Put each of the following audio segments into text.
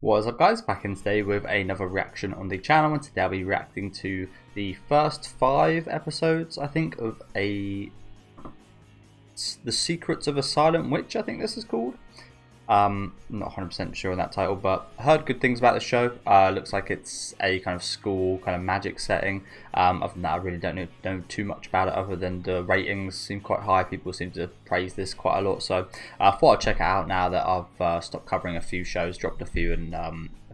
What is up, guys? Back in today with another reaction on the channel, and today I'll be reacting to the first 5 episodes, I think, of The Secrets of a Silent Witch, I think this is called. I'm not 100% sure on that title, but I heard good things about the show. Looks like it's a kind of school, kind of magic setting. Other than that, I really don't know too much about it, other than the ratings seem quite high. People seem to praise this quite a lot. So I thought I'd check it out now that I've stopped covering a few shows, dropped a few, and a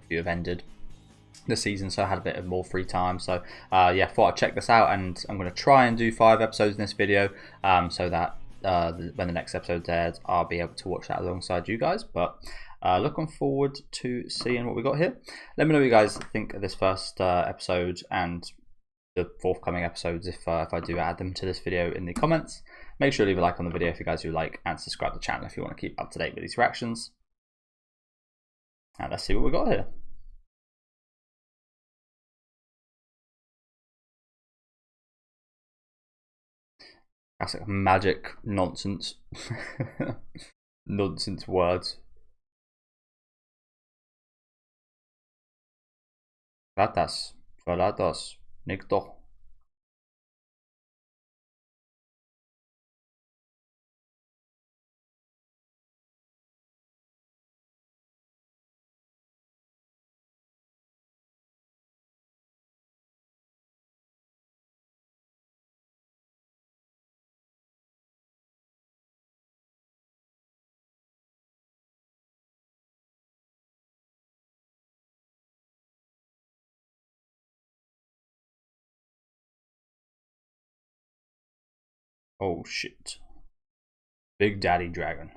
few have ended the season, so I had a bit of more free time. So yeah, thought I'd check this out, and I'm going to try and do 5 episodes in this video, so that when the next episode airs, I'll be able to watch that alongside you guys. But looking forward to seeing what we got here. Let me know what you guys think of this first episode and the forthcoming episodes if I do add them to this video in the comments. Make sure to leave a like on the video if you guys do like, and subscribe to the channel if you want to keep up to date with these reactions. And let's see what we got here. Classic magic nonsense. Nonsense words. Ratas, falatas, nikto. Oh shit. Big Daddy Dragon.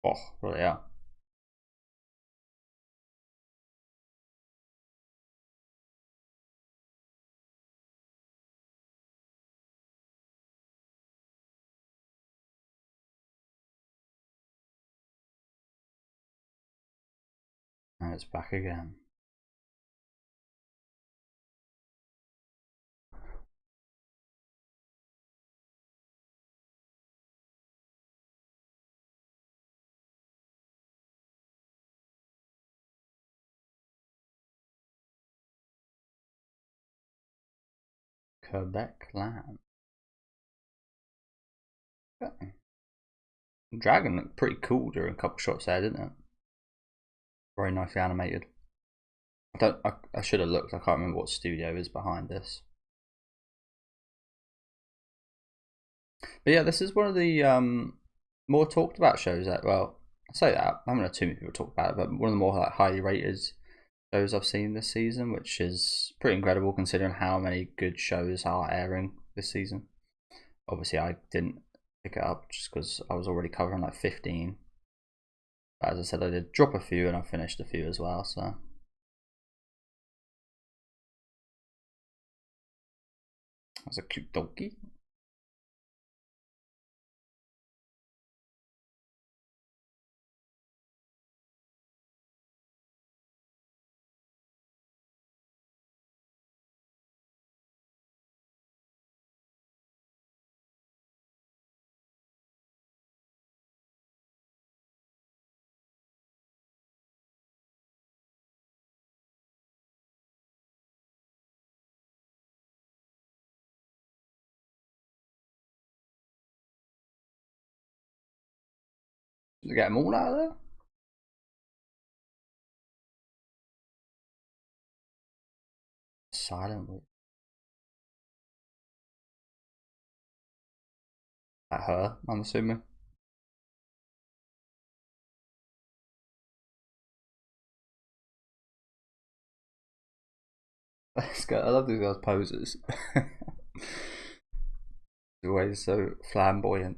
Oh, really, yeah. And it's back again. Quebec land. Okay. Dragon looked pretty cool during a couple shots there, didn't it? Very nicely animated. I should have looked. I can't remember what studio is behind this. But yeah, this is one of the more talked about shows that, well, I say that, I haven't had too many people talk about it, but one of the more like highly rated shows I've seen this season, which is pretty incredible considering how many good shows are airing this season. Obviously, I didn't pick it up just because I was already covering like 15. But as I said, I did drop a few and I finished a few as well, so. That's a cute donkey. Did I get them all out of there? Silently. At her, I'm assuming. I love these guys' poses. Always so flamboyant.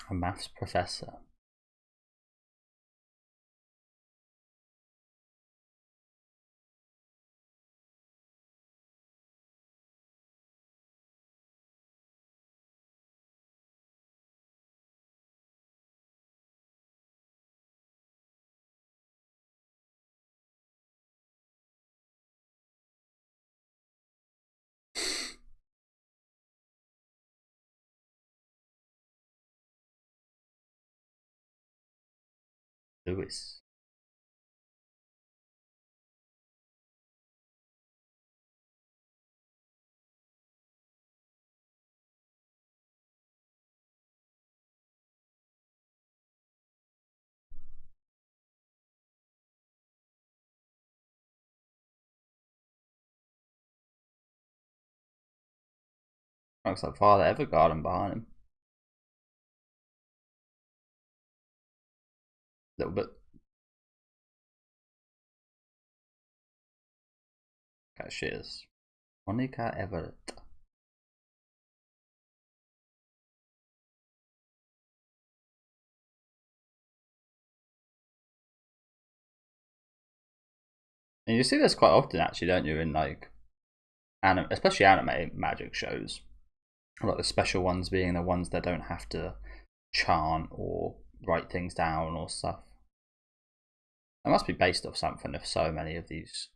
A maths professor. Lewis. Looks like Father Evergarden behind him. A little bit. Okay, cheers. Monica Everett. And you see this quite often, actually, don't you? In like, especially anime magic shows, like the special ones being the ones that don't have to chant or write things down or stuff. It must be based off something if so many of these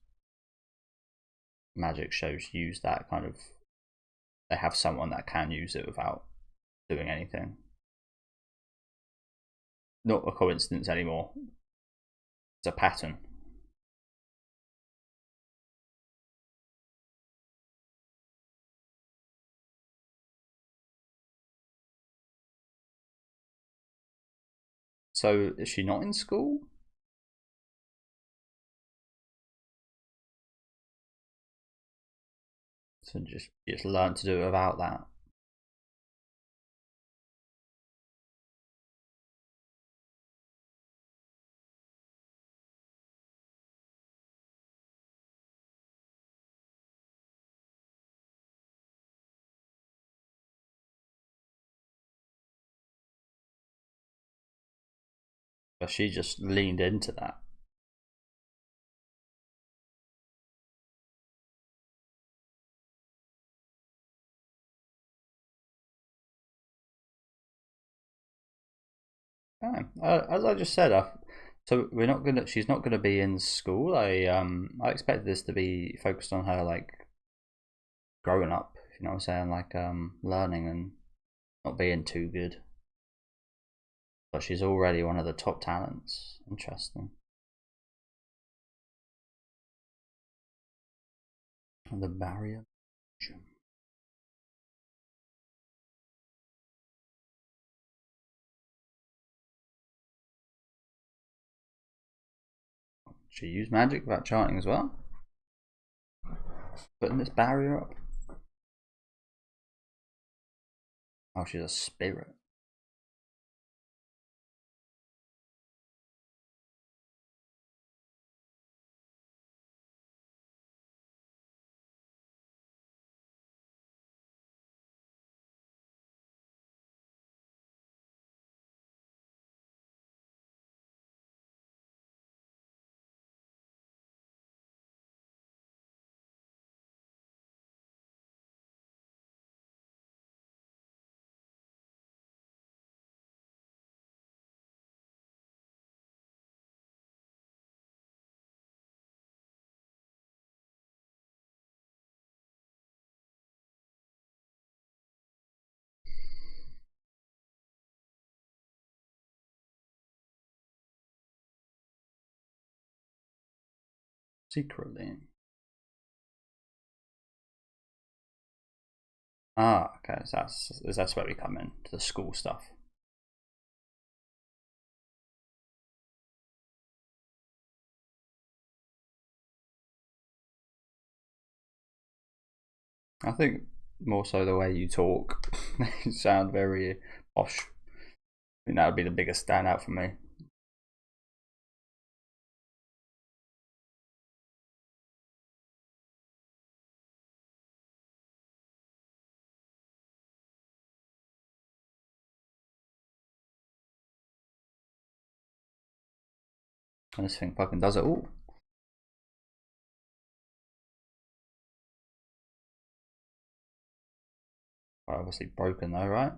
magic shows use that kind of. They have someone that can use it without doing anything. Not a coincidence anymore. It's a pattern. So is she not in school? So just learn to do it without that. But she just leaned into that. As I just said, so we're not gonna. She's not gonna be in school. I expected this to be focused on her like growing up. You know what I'm saying? Like learning and not being too good. But she's already one of the top talents. Interesting. And the barrier. She used magic without chanting as well. Putting this barrier up. Oh, she's a spirit. Secretly. Ah, okay. So that's where we come in to the school stuff. I think more so the way you talk. You sound very posh. I think that would be the biggest standout for me. And this thing fucking does it all. Obviously broken though, right?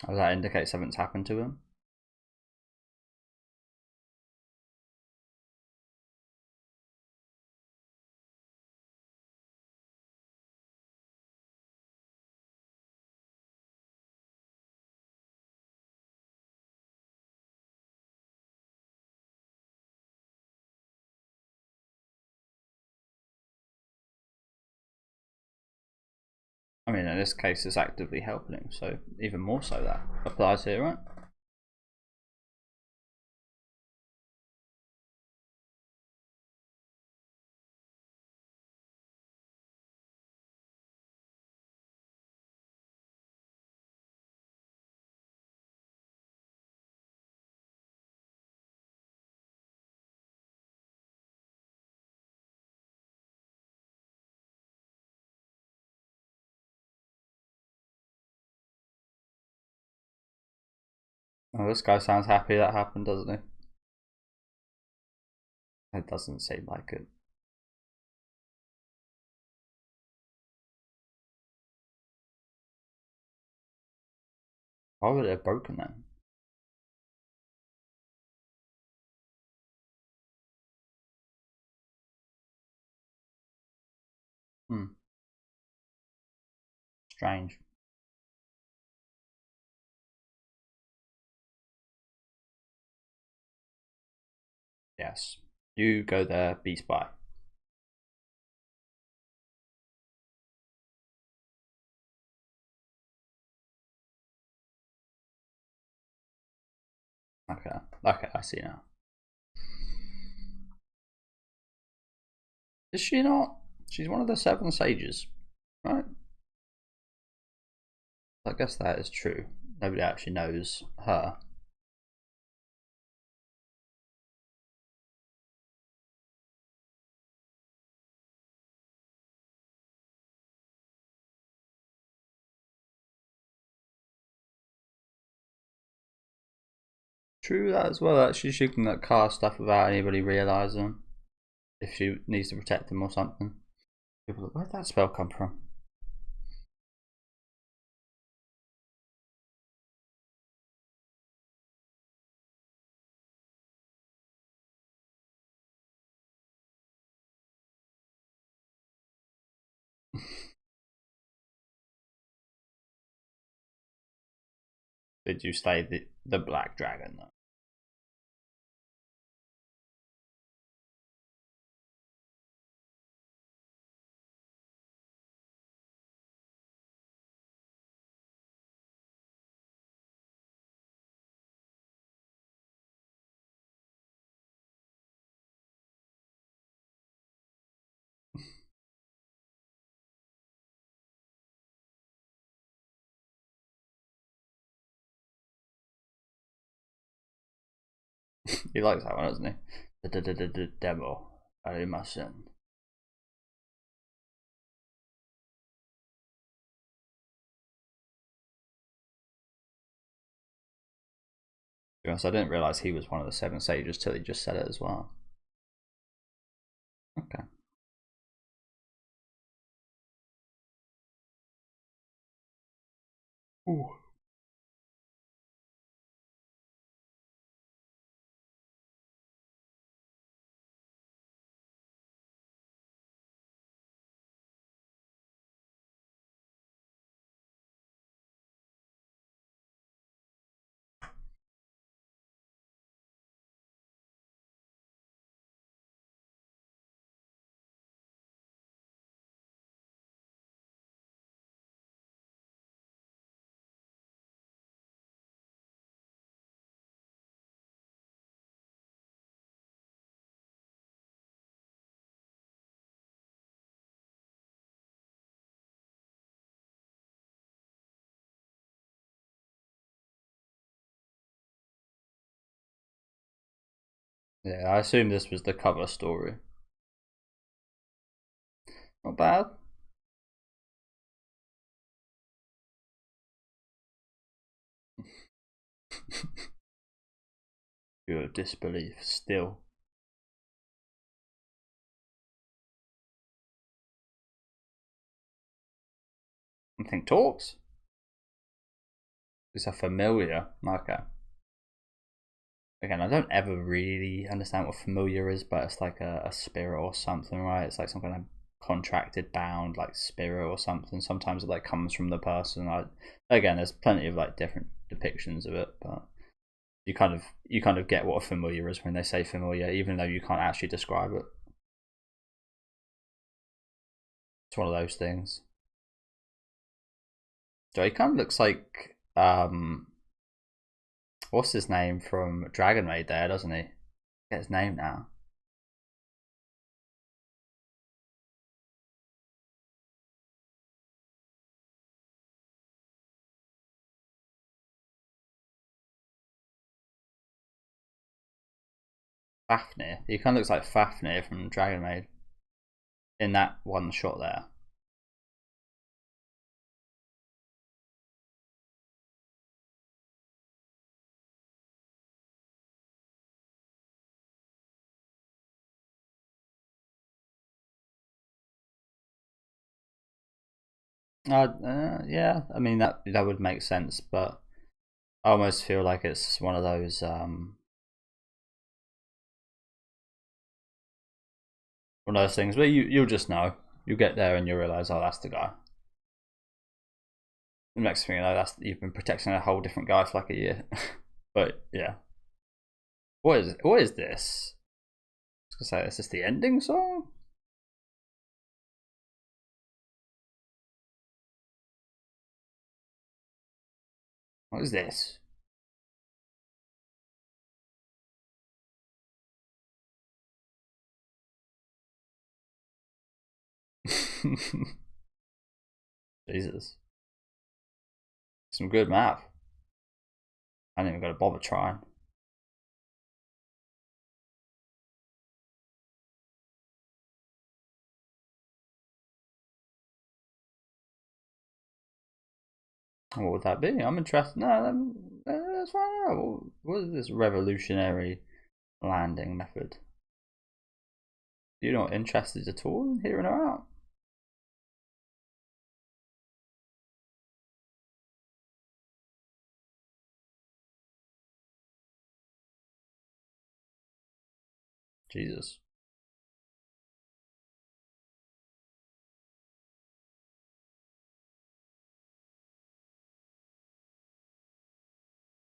Does that indicate something's happened to him? I mean, in this case, it's actively helping him, so even more so that applies here, right? Oh, this guy sounds happy that happened, doesn't he? It doesn't seem like it. Why would it have broken then? Hmm. Strange. Yes. You go there, be spy. Okay. Okay, I see now. Is she not? She's one of the 7 sages, right? I guess that is true. Nobody actually knows her. True that as well. Actually, she can cast stuff without anybody realizing if she needs to protect them or something. People are like, where'd that spell come from? Did you say the black dragon though? He likes that one, doesn't he? The demo. I mustn't. Because I didn't realize he was one of the 7 sages till he just said it as well. Okay. Ooh. Yeah, I assume this was the cover story. Not bad. Your disbelief still. Something talks? It's a familiar. Okay. Again, I don't ever really understand what familiar is, but it's like a spirit or something, right? It's like some kind of contracted bound like spirit or something. Sometimes it like comes from the person. Again, there's plenty of like different depictions of it, but you kind of get what a familiar is when they say familiar, even though you can't actually describe it. It's one of those things. So he kind of looks like what's his name from Dragon Maid there, doesn't he? Get his name now. Fafnir. He kind of looks like Fafnir from Dragon Maid in that one shot there. Yeah, I mean that would make sense, but I almost feel like it's one of those things where you'll just know. You'll get there and you'll realise, oh, that's the guy. The next thing you know, you've been protecting a whole different guy for like a year. But yeah, what is this? I was gonna say, is this the ending song? What is this? Jesus. Some good math. I didn't even gotta bother trying. What would that be? I'm interested. No, let's find out. What is this revolutionary landing method? You're not interested at all in hearing her out? Jesus.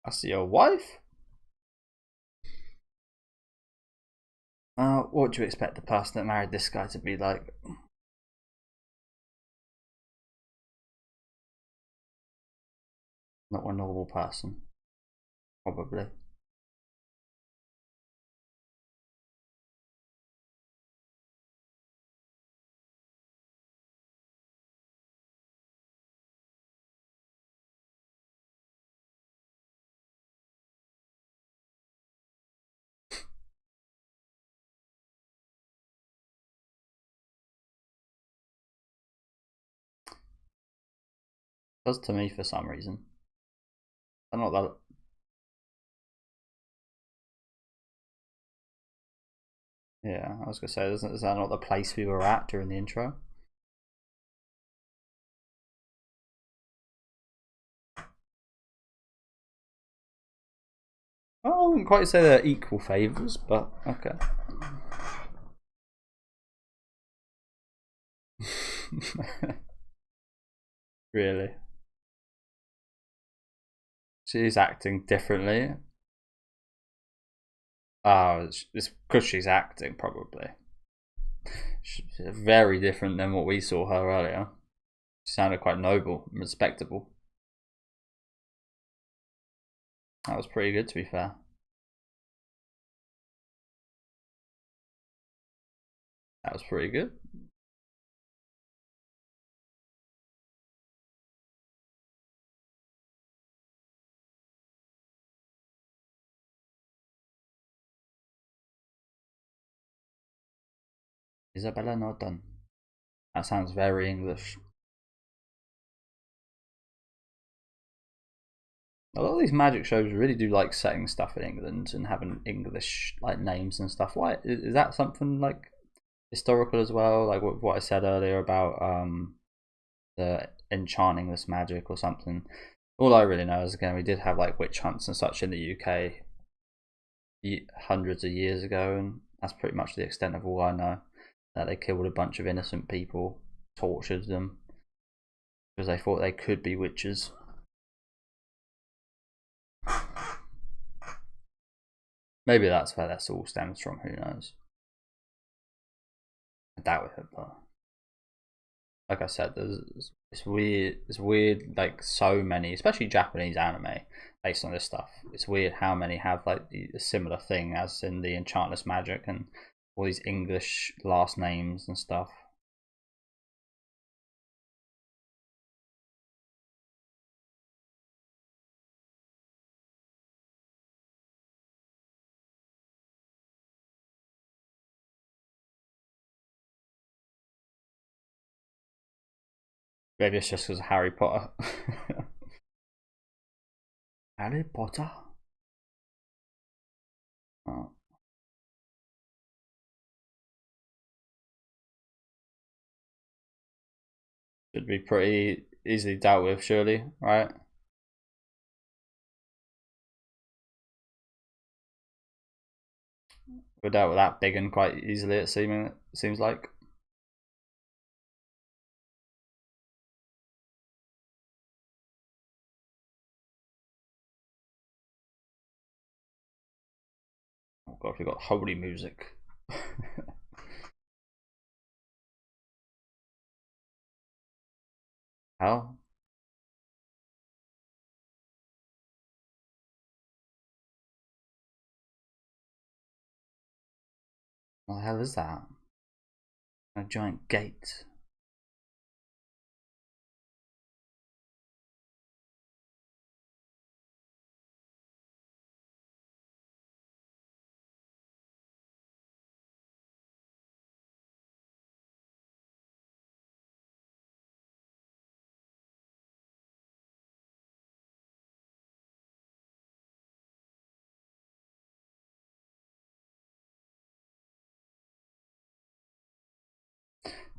I see your wife? What do you expect the person that married this guy to be like? Not a normal person. Probably. Does to me for some reason. I'm not that. Yeah, I was gonna say, is that not the place we were at during the intro? I wouldn't quite say they're equal favours, but okay. Really? She's acting differently. Oh, it's because she's acting, probably. She's very different than what we saw her earlier. She sounded quite noble and respectable. That was pretty good, to be fair. That was pretty good. Isabella Norton. That sounds very English. A lot of these magic shows really do like setting stuff in England and having English like names and stuff. Why is that something like historical as well? Like what I said earlier about the enchanting this magic or something. All I really know is, again, we did have like witch hunts and such in the UK hundreds of years ago, and that's pretty much the extent of all I know. That they killed a bunch of innocent people, tortured them because they thought they could be witches. Maybe that's where this all stems from. Who knows? I doubt it, but like I said, it's weird. It's weird, like so many, especially Japanese anime based on this stuff. It's weird how many have like a similar thing as in the Enchantress Magic and all these English last names and stuff. Maybe it's just because of Harry Potter. Harry Potter. Oh. Should be pretty easily dealt with, surely, right? We're dealt with that big and quite easily. It seems like. Oh god, we got holy music. How? What the hell is that? A giant gate.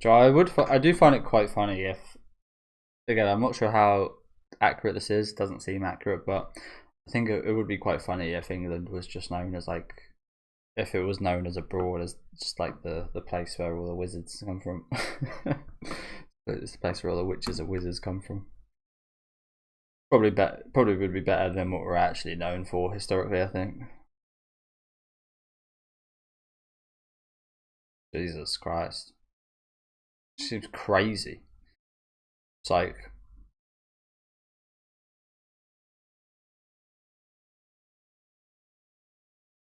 So I do find it quite funny if, again, I'm not sure how accurate this is. Doesn't seem accurate, but I think it would be quite funny if England was just known as like, if it was known as abroad as just like the place where all the wizards come from. It's the place where all the witches and wizards come from. Probably would be better than what we're actually known for historically, I think. Jesus Christ. It seems crazy. It's like,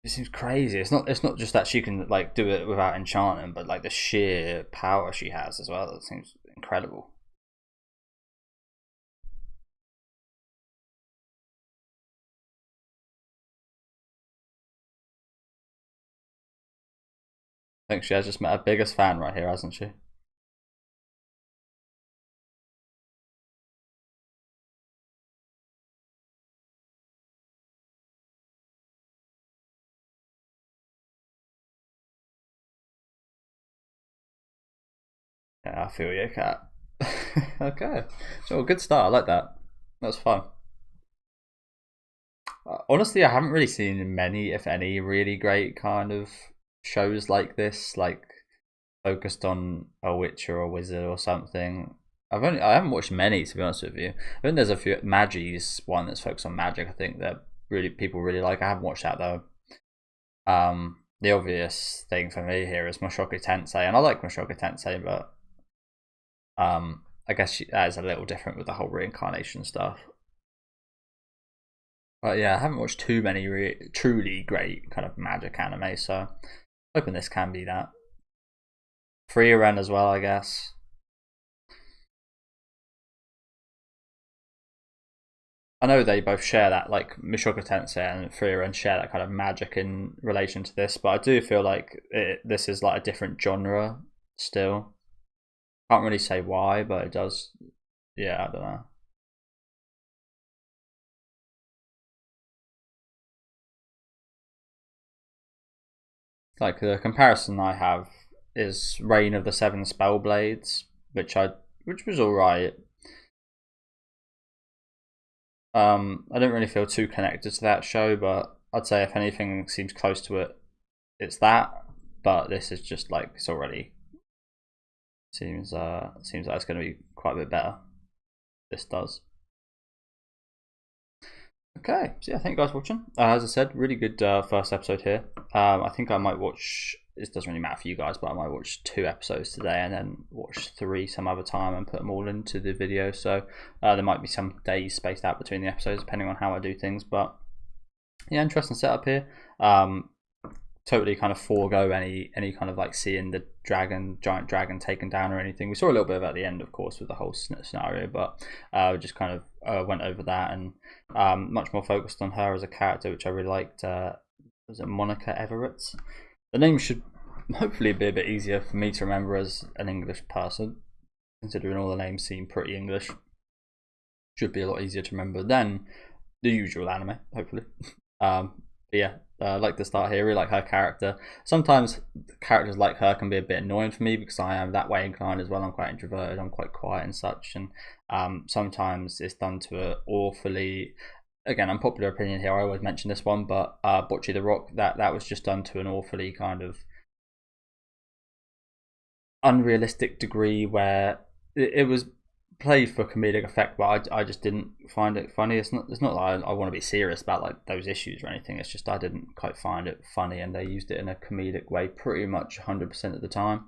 it seems crazy. It's not just that she can like do it without enchanting, but like the sheer power she has as well. That seems incredible. I think she has just met her biggest fan right here, hasn't she? Yeah, I feel you, cat. Okay, so good start. I like that. That's fun. Honestly, I haven't really seen many, if any, really great kind of shows like this, like focused on a witch or a wizard or something. I haven't watched many, to be honest with you. I think there's a few. Magi's one that's focused on magic. I think that really people really like. I haven't watched that though. The obvious thing for me here is Mushoku Tensei, and I like Mushoku Tensei, but I guess that is a little different with the whole reincarnation stuff. But yeah, I haven't watched too many truly great kind of magic anime, so hoping this can be that. Free Ren as well, I guess. I know they both share that, like Mushoku Tensei and Free Ren share that kind of magic in relation to this, but I do feel like this is like a different genre still. Can't really say why, but it does. Yeah, I don't know. Like the comparison I have is Reign of the Seven Spellblades, which was alright. I don't really feel too connected to that show, but I'd say if anything seems close to it, it's that. But this is just like it's already seems like it's going to be quite a bit better. This does. Okay, so yeah, thank you guys for watching. As I said, really good first episode here. I think I might watch it doesn't really matter for you guys, but I might watch 2 episodes today and then watch 3 some other time and put them all into the video. So there might be some days spaced out between the episodes depending on how I do things. But yeah, interesting setup here. Totally kind of forego any kind of like seeing the giant dragon taken down or anything. We saw a little bit about the end, of course, with the whole scenario, but just kind of went over that and much more focused on her as a character, which I really liked. Was it Monica Everett? The name should hopefully be a bit easier for me to remember as an English person, considering all the names seem pretty English. Should be a lot easier to remember than the usual anime, hopefully. But yeah, I like the start here. Really like her character. Sometimes characters like her can be a bit annoying for me because I am that way inclined as well. I'm quite introverted. I'm quite quiet and such, and sometimes it's done to a awfully. Again, unpopular opinion here. I always mention this one, but Bocce the Rock, that was just done to an awfully kind of unrealistic degree where it was played for comedic effect, but I just didn't find it funny. It's not that I want to be serious about like those issues or anything. It's just I didn't quite find it funny, and they used it in a comedic way pretty much 100% of the time.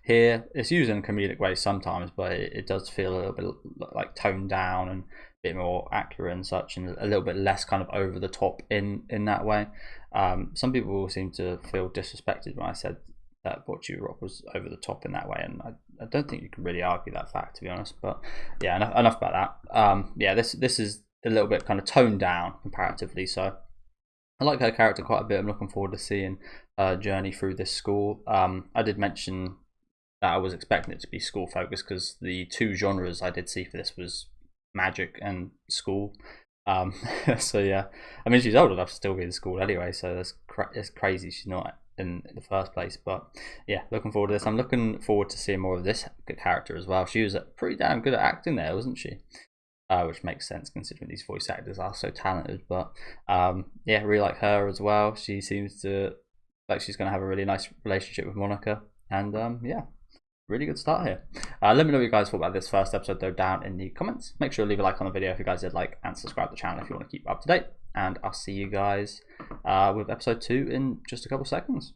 Here, it's used in a comedic way sometimes, but it does feel a little bit like toned down and a bit more accurate and such, and a little bit less kind of over the top in that way. Some people seem to feel disrespected when I said that Bocce Rock was over the top in that way, and I don't think you can really argue that fact, to be honest. But yeah, enough about that. Yeah, this is a little bit kind of toned down comparatively, so I like her character quite a bit. I'm looking forward to seeing her journey through this school. I did mention that I was expecting it to be school focused because the 2 genres I did see for this was magic and school. So yeah, I mean, she's old enough to still be in school anyway, so it's crazy she's not in the first place. But yeah, looking forward to this. I'm looking forward to seeing more of this character as well. She was pretty damn good at acting there, wasn't she? Which makes sense considering these voice actors are so talented. But yeah, really like her as well. She seems to like she's going to have a really nice relationship with Monica, and yeah, really good start here. Let me know what you guys thought about this first episode though down in the comments. Make sure to leave a like on the video if you guys did like, and subscribe to the channel if you want to keep up to date. And I'll see you guys with episode 2 in just a couple seconds.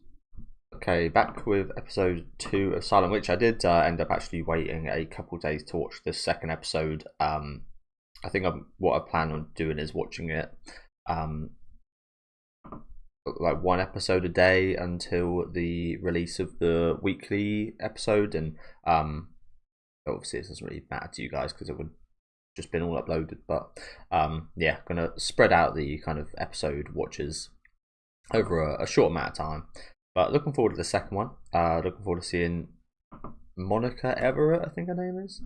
Okay, back with episode 2 of Silent Witch. I did end up actually waiting a couple days to watch the second episode. I think what I plan on doing is watching it like 1 episode a day until the release of the weekly episode, and obviously it doesn't really matter to you guys because it would just been all uploaded, but yeah, gonna spread out the kind of episode watches over a short amount of time. But looking forward to the second one. Looking forward to seeing Monica Everett, I think her name is.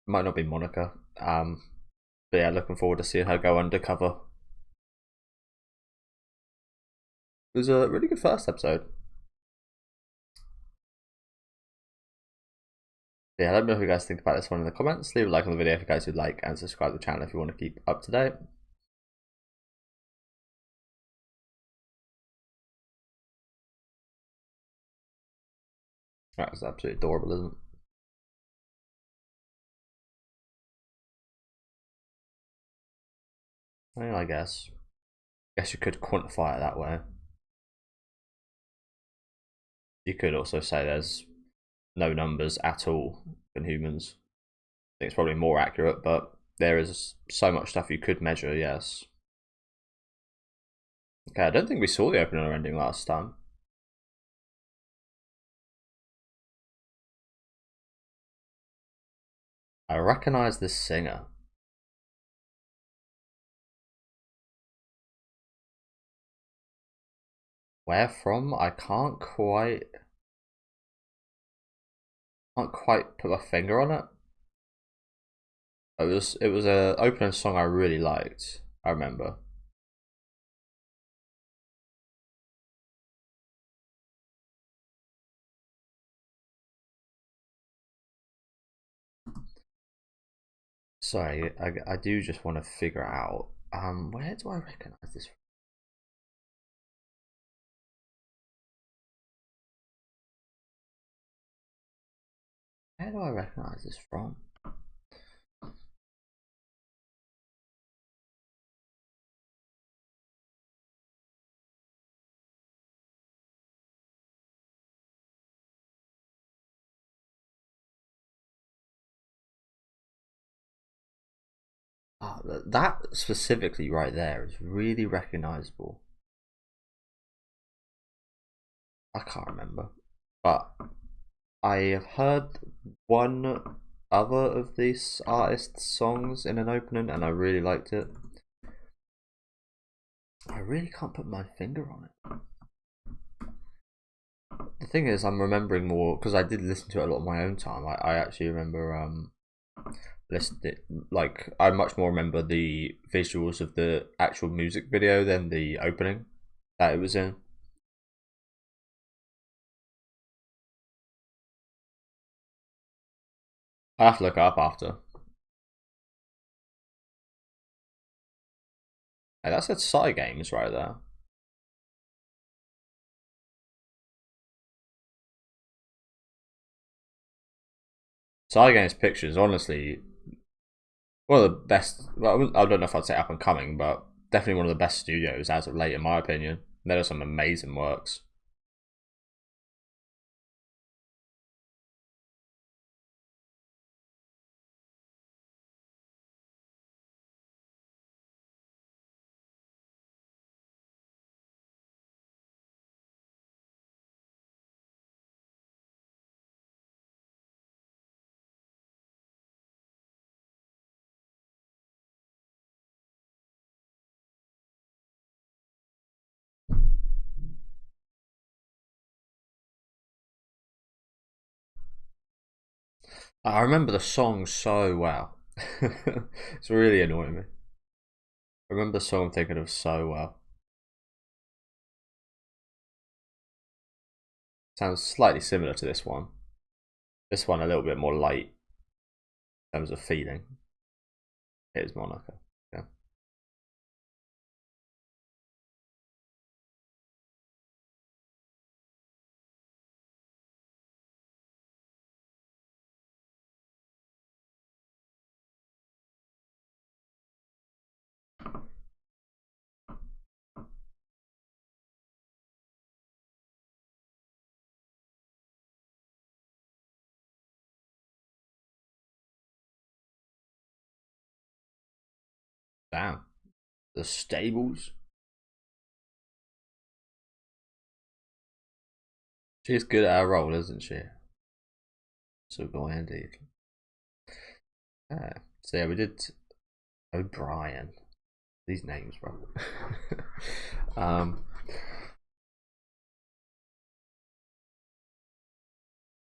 Might not be Monica. But yeah, looking forward to seeing her go undercover. It was a really good first episode. Yeah, let me know what you guys think about this one in the comments. Leave a like on the video if you guys would like, and subscribe to the channel if you want to keep up to date. That's absolutely adorable, isn't it? I mean, I guess you could quantify it that way. You could also say there's no numbers at all in humans. I think it's probably more accurate, but there is so much stuff you could measure, yes. Okay, I don't think we saw the opening or ending last time. I recognise this singer. Where from? I can't quite put my finger on it. It was a opening song I really liked. I remember. Sorry, I do just want to figure out where do I recognise this from? Where do I recognise this from? that specifically right there is really recognizable. I can't remember, but I have heard one other of these artists' songs in an opening, and I really liked it. I really can't put my finger on it. The thing is, I'm remembering more because I did listen to it a lot on my own time. I actually remember listening, like I much more remember the visuals of the actual music video than the opening that it was in. I have to look it up after. Hey, that said Psy Games right there. Psy Games Pictures, honestly, one of the best. Well, I don't know if I'd say up and coming, but definitely one of the best studios as of late, in my opinion. There are some amazing works. I remember the song so well. It's really annoying me. I remember the song I'm thinking of so well. Sounds slightly similar to this one. This one a little bit more light in terms of feeling. Here's Monaco. Yeah. Damn. The stables. She's good at her role, isn't she? So go indeed. Yeah. So yeah, we did O'Brien. These names, bro. um,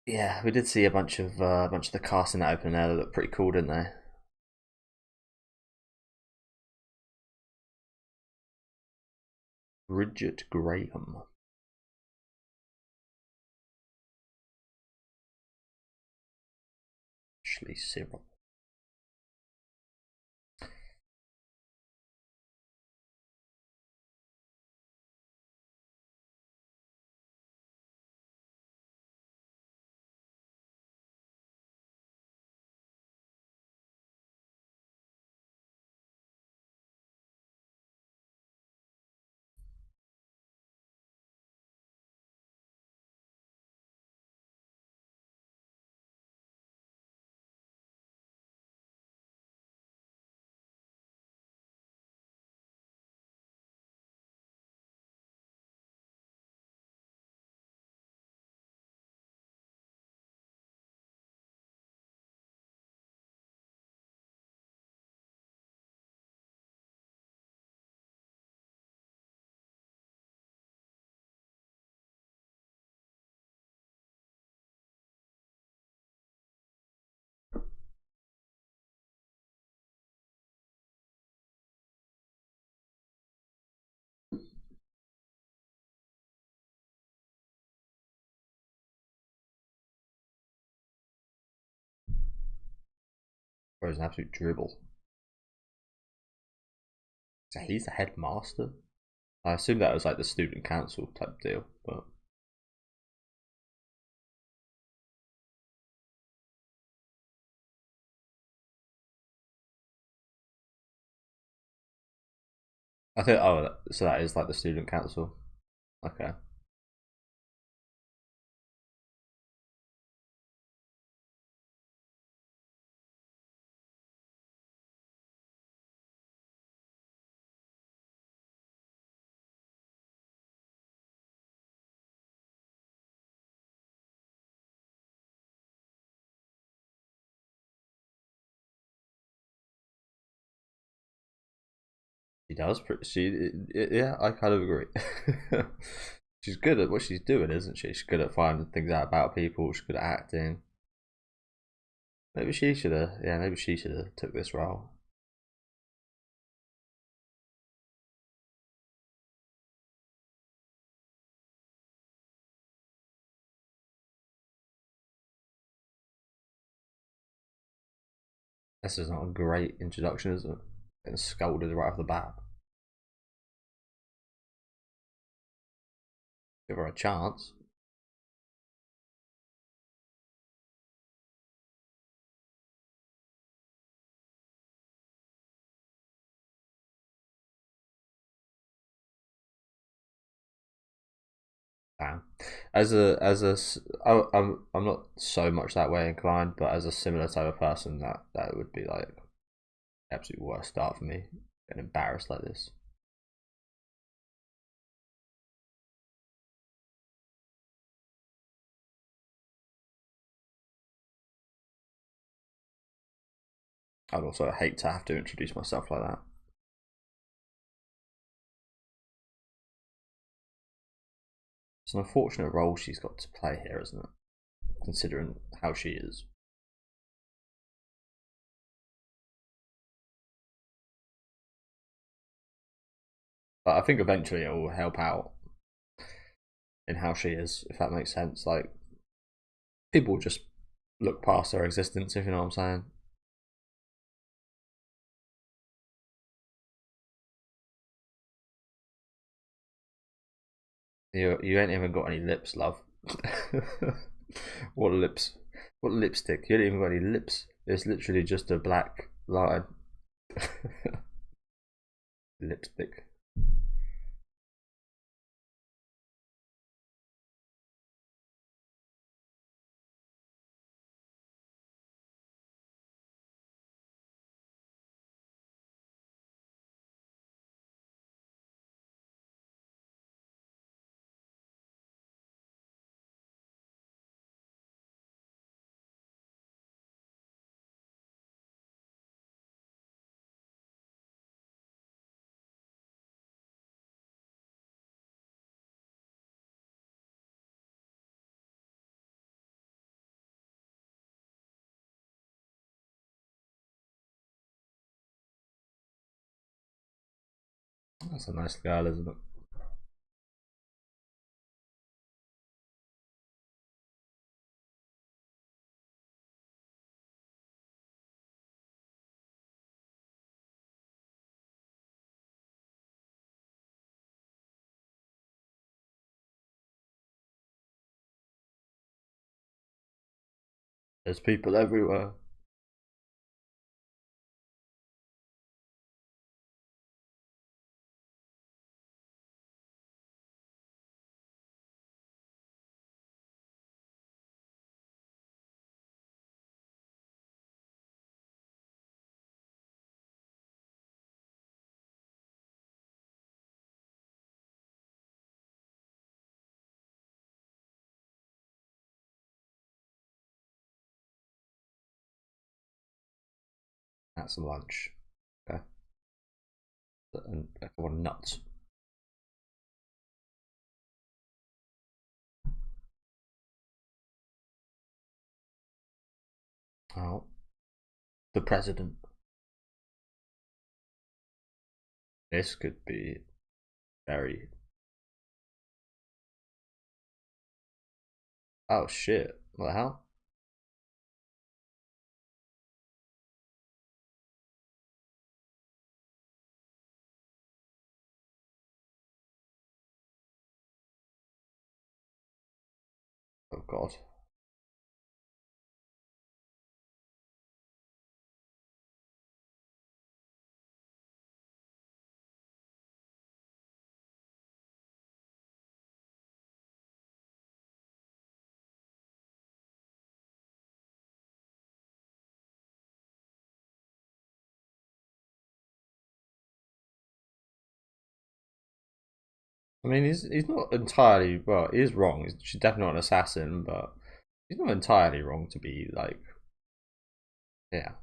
yeah, we did see a bunch of the cast in that opening there that looked pretty cool, didn't they? Bridget Graham, Ashley Cyril. Bro, he's an absolute dribble. So he's the headmaster. I assume that was like the student council type deal, but I think so that is like the student council. Okay. She does. Yeah, I kind of agree. She's good at what she's doing, isn't she? She's good at finding things out about people. She's good at acting. Maybe she should have. Yeah, maybe she should have took this role. This is not a great introduction, is it? Getting scolded right off the bat. Give her a chance. Damn. I'm not so much that way inclined, but as a similar type of person, that would be like absolute worst start for me. Getting embarrassed like this. I'd also hate to have to introduce myself like that. It's an unfortunate role she's got to play here, isn't it? Considering how she is. But I think eventually it will help out in how she is, if that makes sense. Like, people just look past her existence, if you know what I'm saying. You ain't even got any lips, love. What lips? What lipstick? You ain't even got any lips. It's literally just a black line. Lipstick. That's a nice girl, isn't it? There's people everywhere. At some lunch. Okay. And everyone nuts. Oh, the president. This could be very. Oh shit! What the hell? Oh god. I mean, he's not entirely well. He is wrong. She's definitely not an assassin, but he's not entirely wrong to be like. Yeah,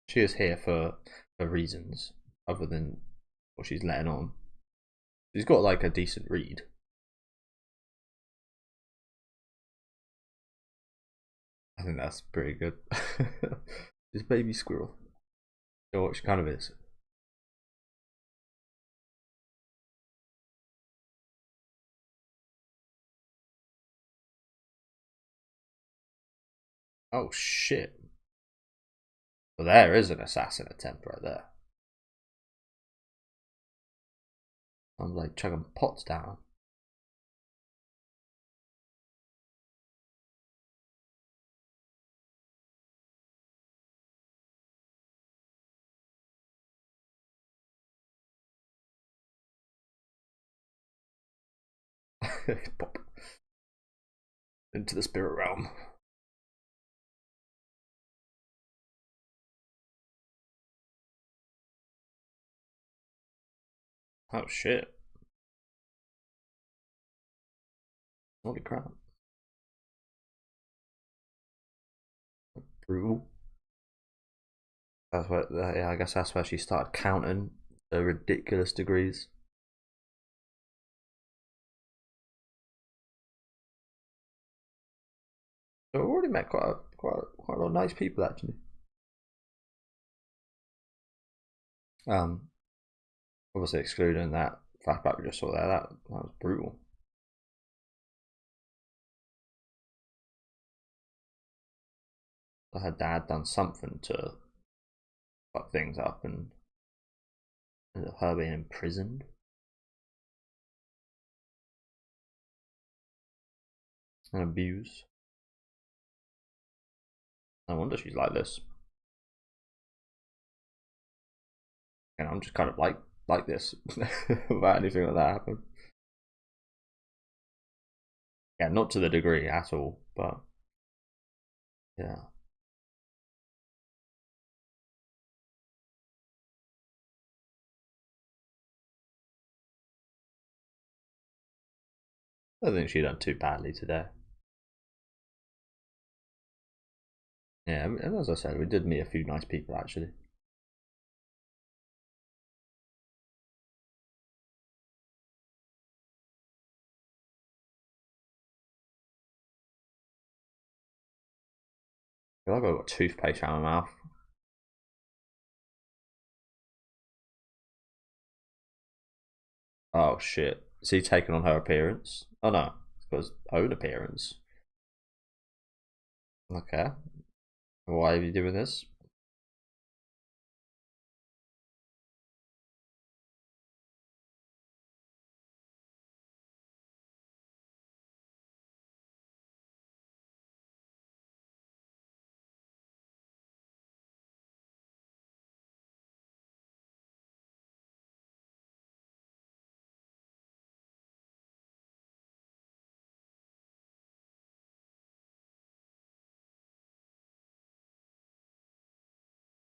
she is here for reasons other than what she's letting on. She's got like a decent read. I think that's pretty good. This baby squirrel. So what she kind of is. Oh shit. Well, there is an assassin attempt right there. I'm like chugging pots down. Pop. Into the spirit realm. Oh shit. Holy crap. Brutal. That's where, yeah, I guess that's where she started counting the ridiculous degrees. So we've already met quite a lot of nice people actually. Obviously excluding that flashback we just saw there, that was brutal. Her dad done something to fuck things up, and her being imprisoned. And abused. No wonder she's like this. And I'm just kind of like this without anything like that happen. Yeah, not to the degree at all, but yeah. I don't think she done too badly today. Yeah, and as I said, we did meet a few nice people actually. I feel like I've got toothpaste around my mouth. Oh shit. Is he taking on her appearance? Oh no, it's got his own appearance. Okay. Why are you doing this?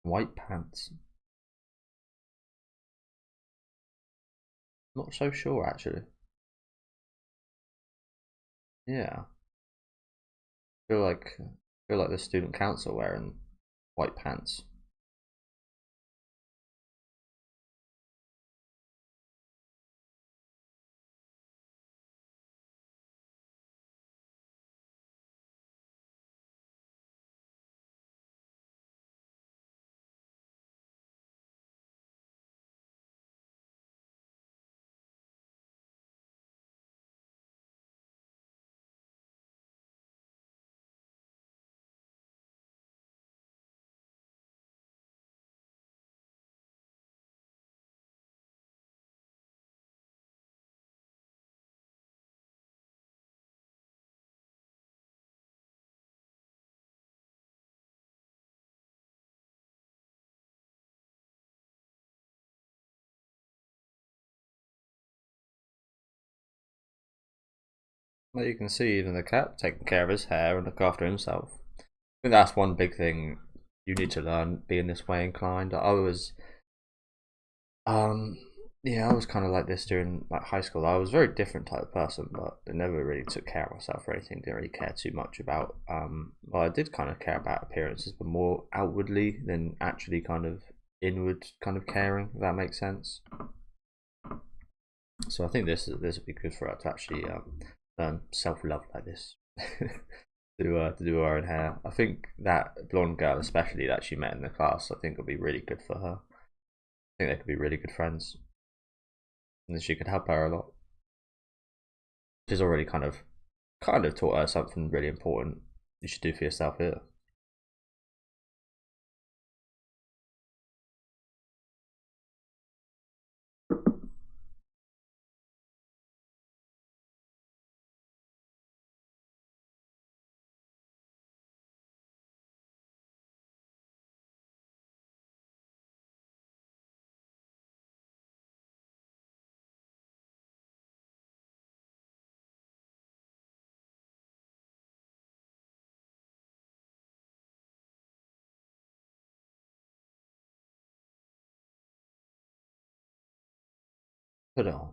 White pants. Not so sure actually. Yeah. I feel like the student council wearing white pants. Well, you can see even the cat taking care of his hair and look after himself. I think that's one big thing you need to learn being this way inclined. Um, yeah, I was kind of like this during like high school. I was a very different type of person, but I never really took care of myself or anything. Didn't really care too much about. Well, I did kind of care about appearances, but more outwardly than actually kind of inward kind of caring. If that makes sense. So I think this would be good for her to actually learn self love like this. To do her own hair. I think that blonde girl, especially that she met in the class, I think would be really good for her. I think they could be really good friends, and then she could help her a lot. She's already kind of taught her something really important you should do for yourself here. Put it on.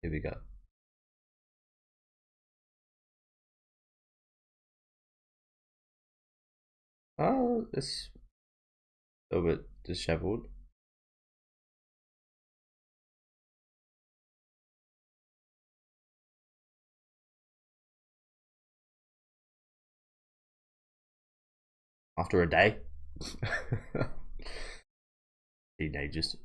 Here we go. Oh, it's a little bit disheveled. After a day. Teenagers.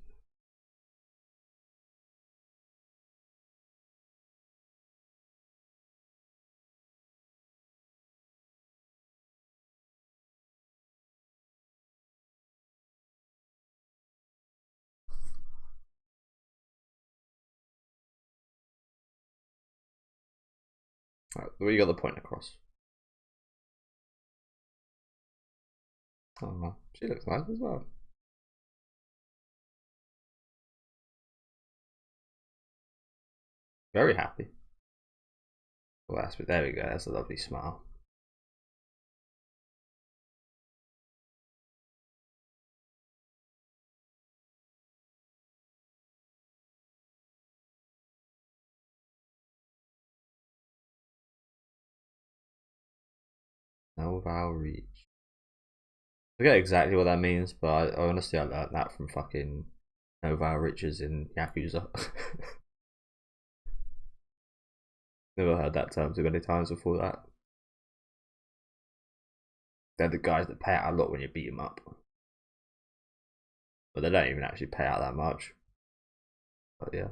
Right, well, you got the point across. Oh, she looks nice as well. Very happy. Well, there we go. That's a lovely smile. Out of our reach. I forget exactly what that means, but I honestly I learned that from fucking Nova Riches in Yakuza. Never heard that term too many times before that. They're the guys that pay out a lot when you beat them up, but they don't even actually pay out that much. But yeah,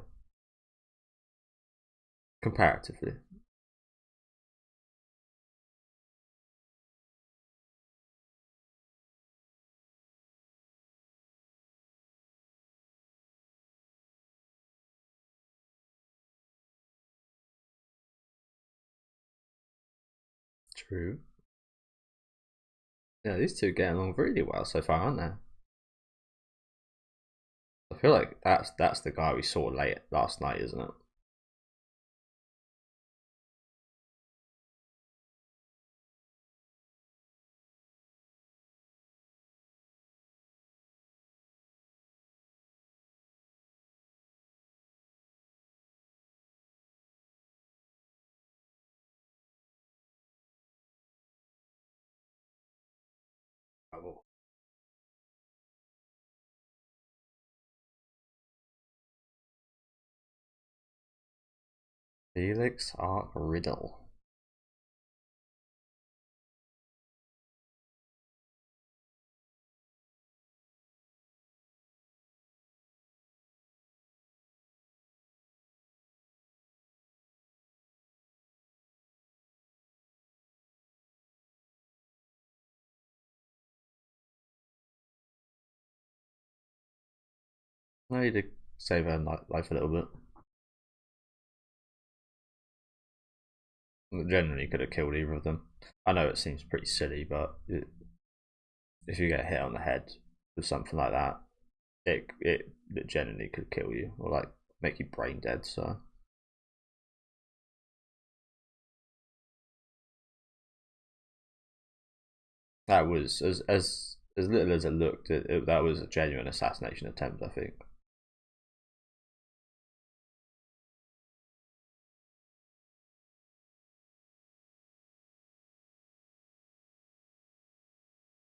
comparatively. True. Yeah, these two get along really well so far, aren't they? I feel like that's the guy we saw late last night, isn't it? Oh. Felix Arc Riddle. I need to save her life a little bit. Generally could have killed either of them. I know it seems pretty silly, but if you get hit on the head with something like that, it generally could kill you or like make you brain dead. So that was as little as it looked. That was a genuine assassination attempt, I think.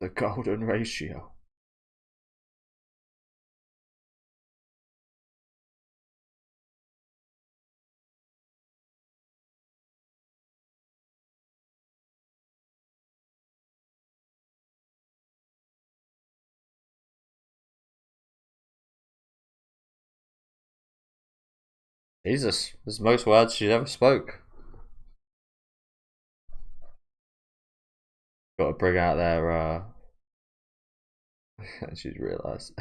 The golden ratio. Jesus, that's the most words she's ever spoke. Got to bring out their. She's realised.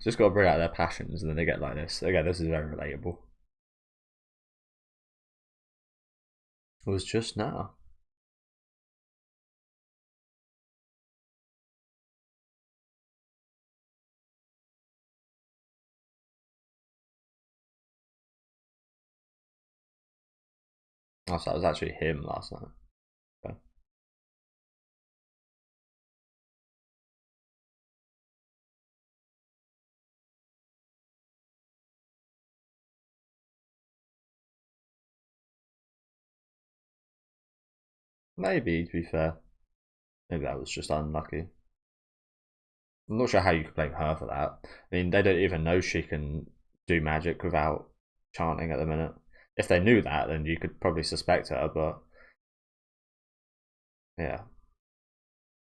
Just got to bring out their passions, and then they get like this. Again, this is very relatable. It was just now. Oh, so that was actually him last night. Okay. Maybe, to be fair. Maybe that was just unlucky. I'm not sure how you could blame her for that. I mean, they don't even know she can do magic without chanting at the minute. If they knew that, then you could probably suspect her, but yeah.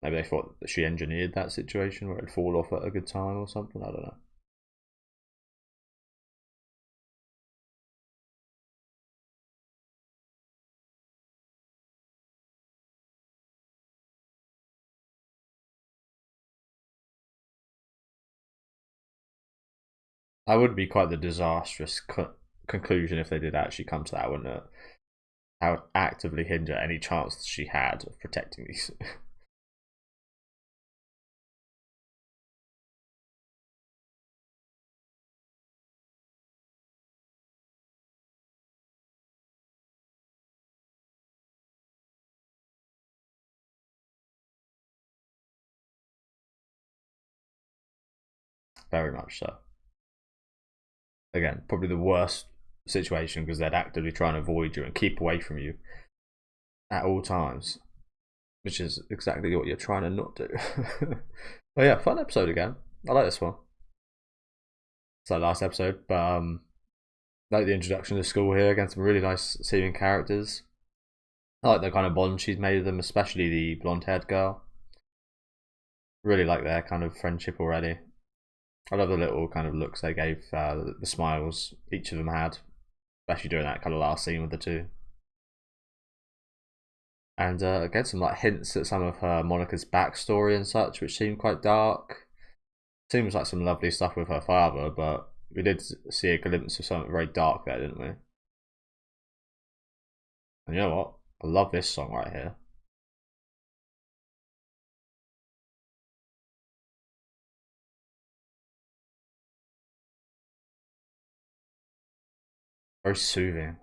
Maybe they thought that she engineered that situation where it'd fall off at a good time or something. I don't know. That would be quite the disastrous conclusion if they did actually come to that, wouldn't it? That would actively hinder any chance she had of protecting these. Very much so. Again, probably the worst situation because they'd actively try and avoid you and keep away from you at all times, which is exactly what you're trying to not do. But yeah, fun episode again. I like this one. It's like last episode, but like the introduction to school here. Again, some really nice seeming characters. I like the kind of bond she's made with them, especially the blonde-haired girl. Really like their kind of friendship already. I love the little kind of looks they gave, the smiles each of them had, especially during that kind of last scene with the two. And again, some like hints at some of her Monica's backstory and such, which seemed quite dark. Seems like some lovely stuff with her father, but we did see a glimpse of something very dark there, didn't we? And you know what? I love this song right here. Very soothing.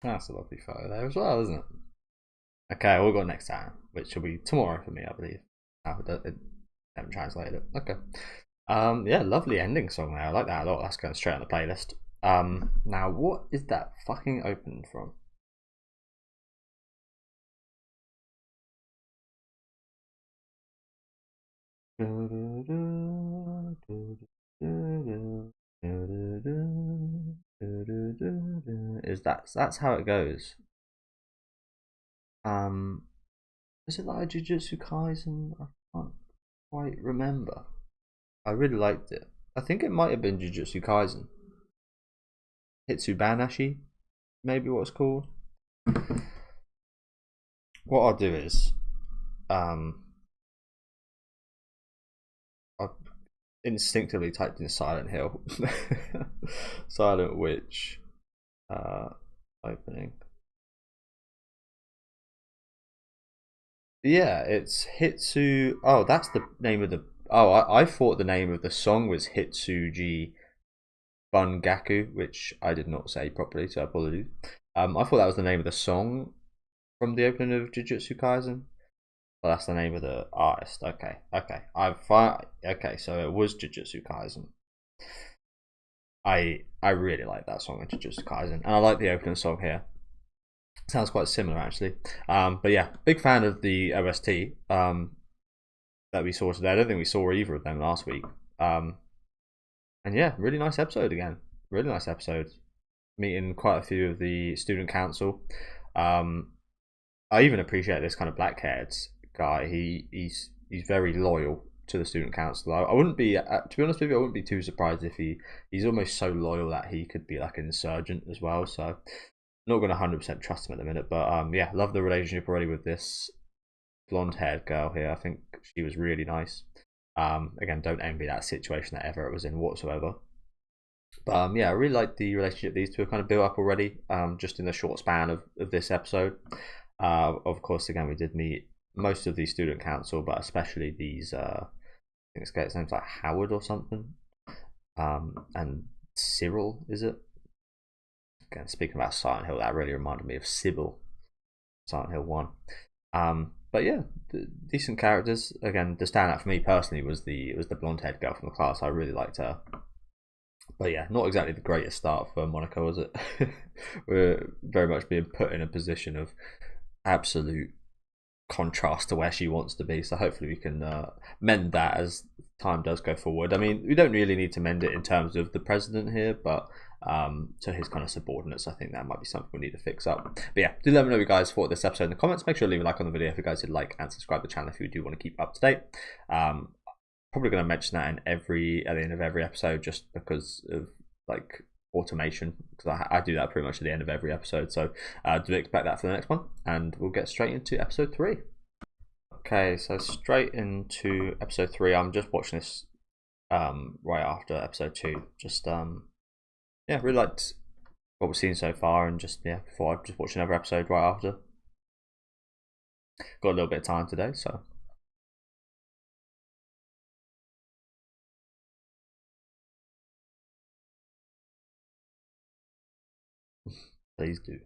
That's a lovely photo there as well, isn't it? Okay, we'll go next time, which will be tomorrow for me, I believe. I haven't translated it. Okay. Yeah, lovely ending song there. I like that a lot. That's going straight on the playlist. Now what is that fucking opened from? Is that's how it goes? Is it like a Jujutsu Kaisen? I can't quite remember. I really liked it. I think it might have been Jujutsu Kaisen. Hitsubanashi, maybe what it's called. What I'll do is, I instinctively typed in Silent Hill, Silent Witch, opening. Yeah, it's Hitsu. Oh, that's the name of the. Oh, I thought the name of the song was Hitsuji Bungaku, which I did not say properly, so apologies. I thought that was the name of the song from the opening of Jujutsu Kaisen. Well, that's the name of the artist. Okay, okay. Okay, so it was Jujutsu Kaisen. I really like that song in Jujutsu Kaisen, and I like the opening song here. Sounds quite similar actually. But yeah, big fan of the OST that we saw today. I don't think we saw either of them last week. And yeah, really nice episode again. Really nice episode. Meeting quite a few of the student council. Um, I even appreciate this kind of black-haired guy. He's very loyal to the student council. I wouldn't be, to be honest with you, I wouldn't be too surprised if he's almost so loyal that he could be like an insurgent as well. So not going to 100% trust him at the minute, but yeah, love the relationship already with this blonde-haired girl here. I think she was really nice. Again, don't envy that situation that Everett was in whatsoever. But yeah, I really like the relationship these two have kind of built up already, just in the short span of this episode. Of course, again, we did meet most of the student council, but especially these, I think it's names like Howard or something, and Cyril, is it? Again, speaking about Silent Hill, that really reminded me of Sybil, Silent Hill 1. But yeah, decent characters. Again, the standout for me personally was the blonde-haired girl from the class. I really liked her. But yeah, not exactly the greatest start for Monica, was it? We're very much being put in a position of absolute contrast to where she wants to be. So hopefully we can mend that as time does go forward. I mean, we don't really need to mend it in terms of the president here, but to his kind of subordinates, I think that might be something we need to fix up. But yeah, do let me know what you guys thought of this episode in the comments. Make sure to leave a like on the video if you guys did like, and subscribe to the channel if you do want to keep up to date. Probably going to mention that at the end of every episode, just because of like automation, because I do that pretty much at the end of every episode. So do expect that for the next one, and we'll get straight into episode 3. Okay, so straight into episode 3. I'm just watching this right after episode 2. Just yeah, really liked what we've seen so far, and just yeah, before I just watch another episode right after. Got a little bit of time today, so please do.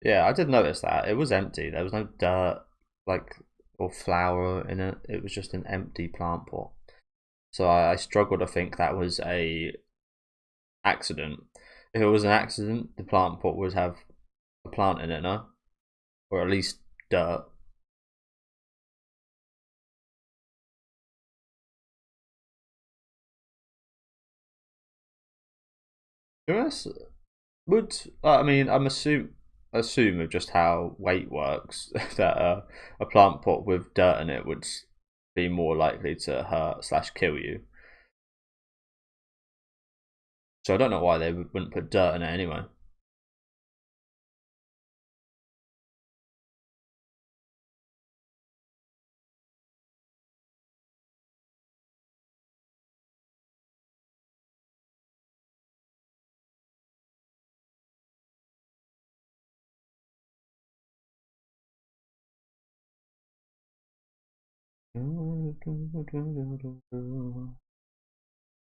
Yeah, I did notice that it was empty. There was no dirt, like, or flour in it. It was just an empty plant pot. So I struggle to think that was a accident. If it was an accident, the plant pot would have a plant in it, no, or at least dirt. Yes, would I mean I'm assume of just how weight works that a plant pot with dirt in it would be more likely to hurt slash kill you. So I don't know why they wouldn't put dirt in it anyway.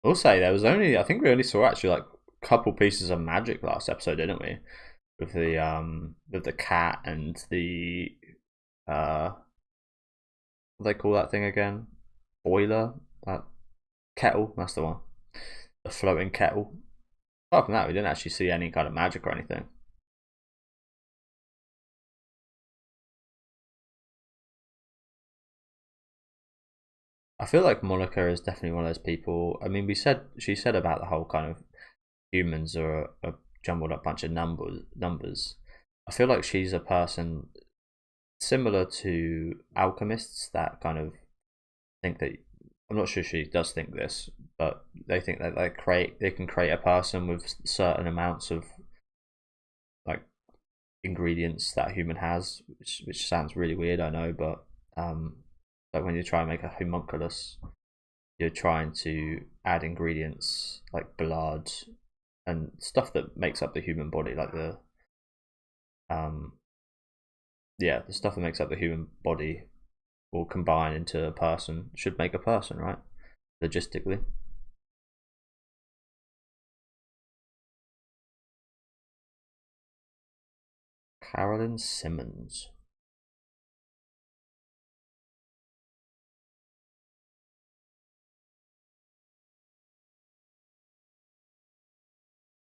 I'll say there was only I think we only saw actually like a couple pieces of magic last episode, didn't we? With the cat and the what do they call that thing again? Boiler? That kettle, that's the one. The floating kettle. Apart from that, we didn't actually see any kind of magic or anything. I feel like Monica is definitely one of those people. I mean, she said about the whole kind of humans are a jumbled up bunch of numbers. I feel like she's a person similar to alchemists that kind of think that I'm not sure she does think this, but they think that they can create a person with certain amounts of like ingredients that a human has, which sounds really weird, I know, but like when you try and make a homunculus, you're trying to add ingredients like blood and stuff that makes up the human body, like the um yeah, the stuff that makes up the human body will combine into a person, should make a person, right? Logistically. Carolyn Simmons.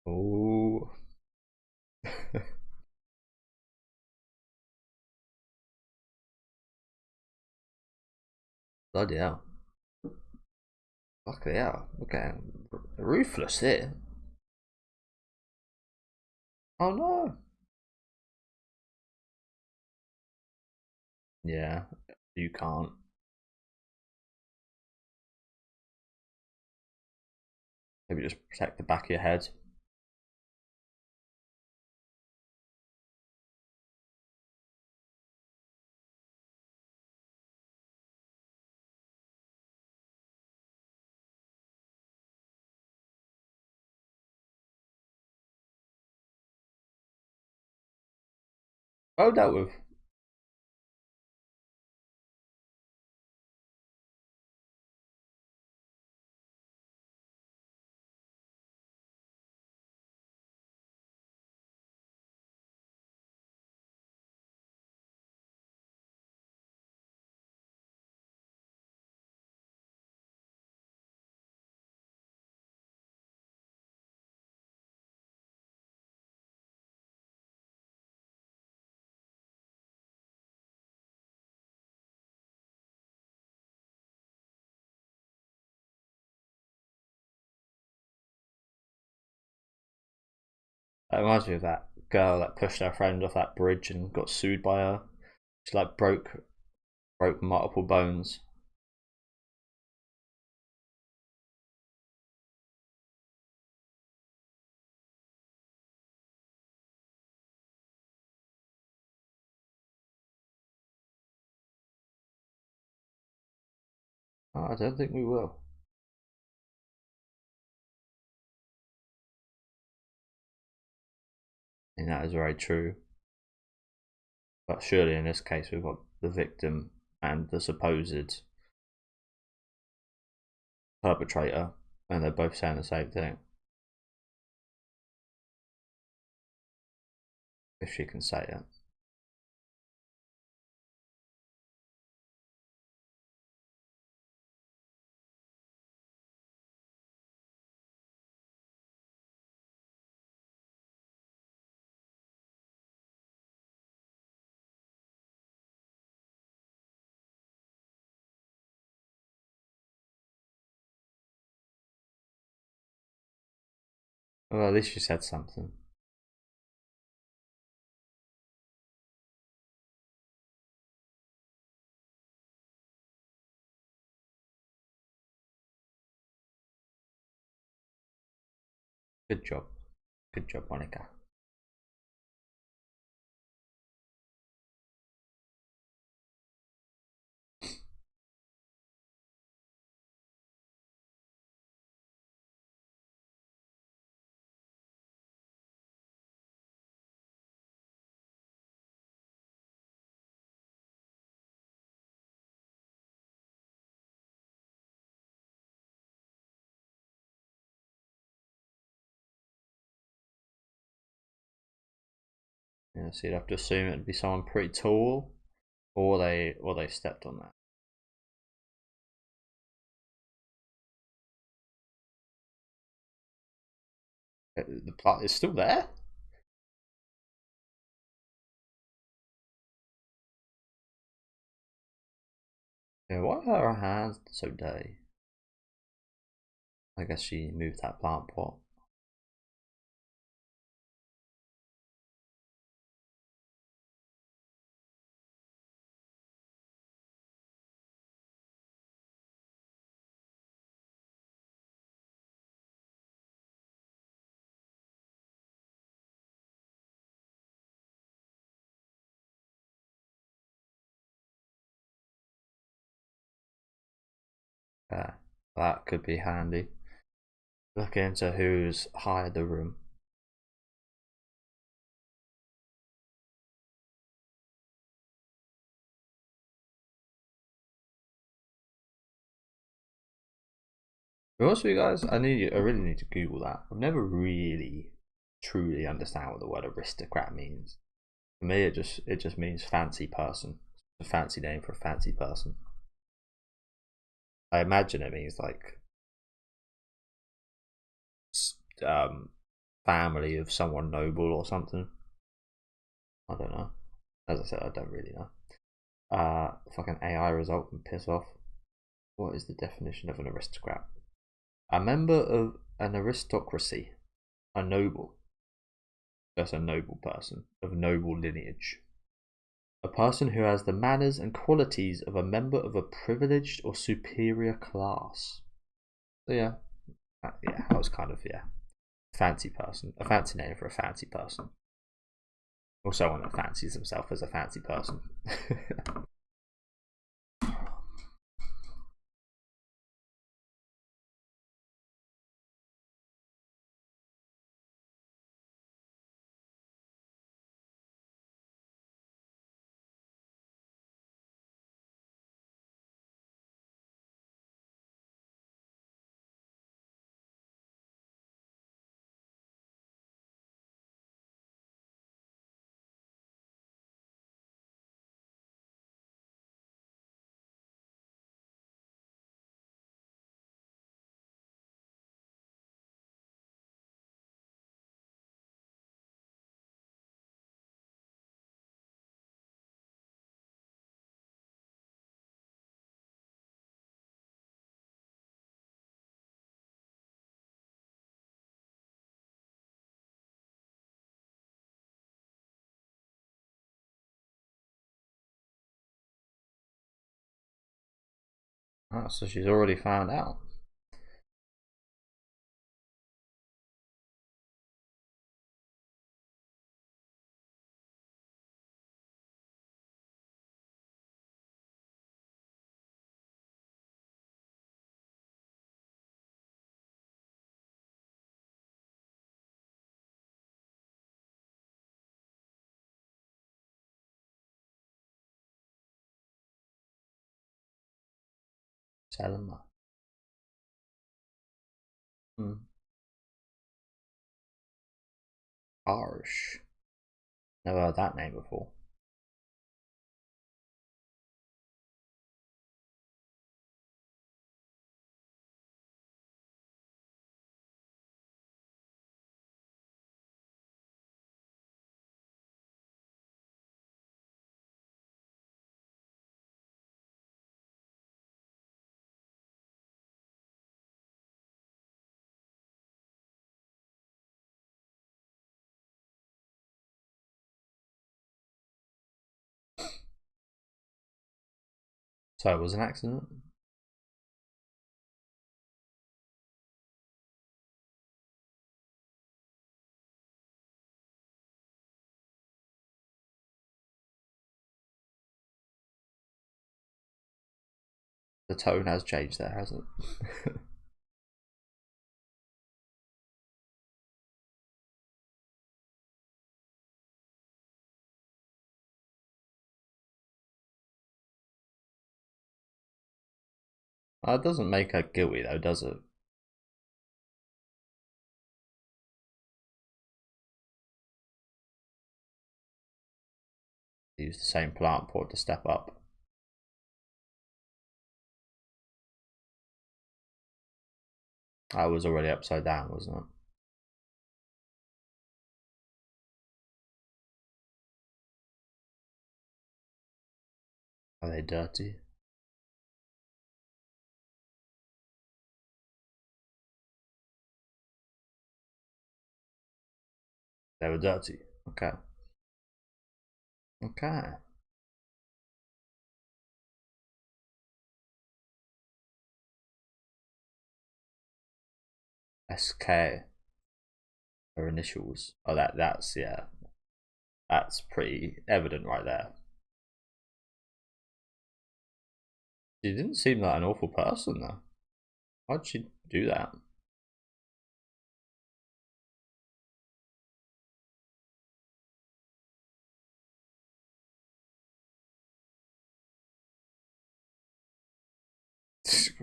Oh. Bloody hell. Fucking hell. We're getting ruthless here. Oh no. Yeah, you can't. Maybe just protect the back of your head. Well dealt with. That reminds me of that girl that pushed her friend off that bridge and got sued by her. She like broke multiple bones. Oh, I don't think we will. And that is very true. But surely in this case we've got the victim and the supposed perpetrator, and they're both saying the same thing. If she can say it. Well, at least she said something. Good job. Good job, Monica. Yeah, so you'd have to assume it'd be someone pretty tall, or they stepped on that. The plot is still there. Yeah, why are her hands so dirty? I guess she moved that plant pot. That could be handy. Look into who's hired the room. But also, you guys, I really need to Google that. I've never really truly understand what the word aristocrat means. For me, it just means fancy person. It's a fancy name for a fancy person. I imagine it means like um, family of someone noble or something. I don't know. As I said, I don't really know. Fucking AI result can piss off. What is the definition of an aristocrat? A member of an aristocracy. A noble. That's a noble person of noble lineage. A person who has the manners and qualities of a member of a privileged or superior class. So yeah, that was kind of fancy person, a fancy name for a fancy person, or someone that fancies himself as a fancy person. Oh, so she's already found out. Selma. Harsh. Never heard that name before. So it was an accident? The tone has changed there, hasn't it? It doesn't make her guilty though, does it? Use the same plant pot to step up. I was already upside down, wasn't it? Are they dirty? They were dirty. Okay. Okay. SK. Her initials. Oh, that's yeah. That's pretty evident right there. She didn't seem like an awful person though. Why'd she do that?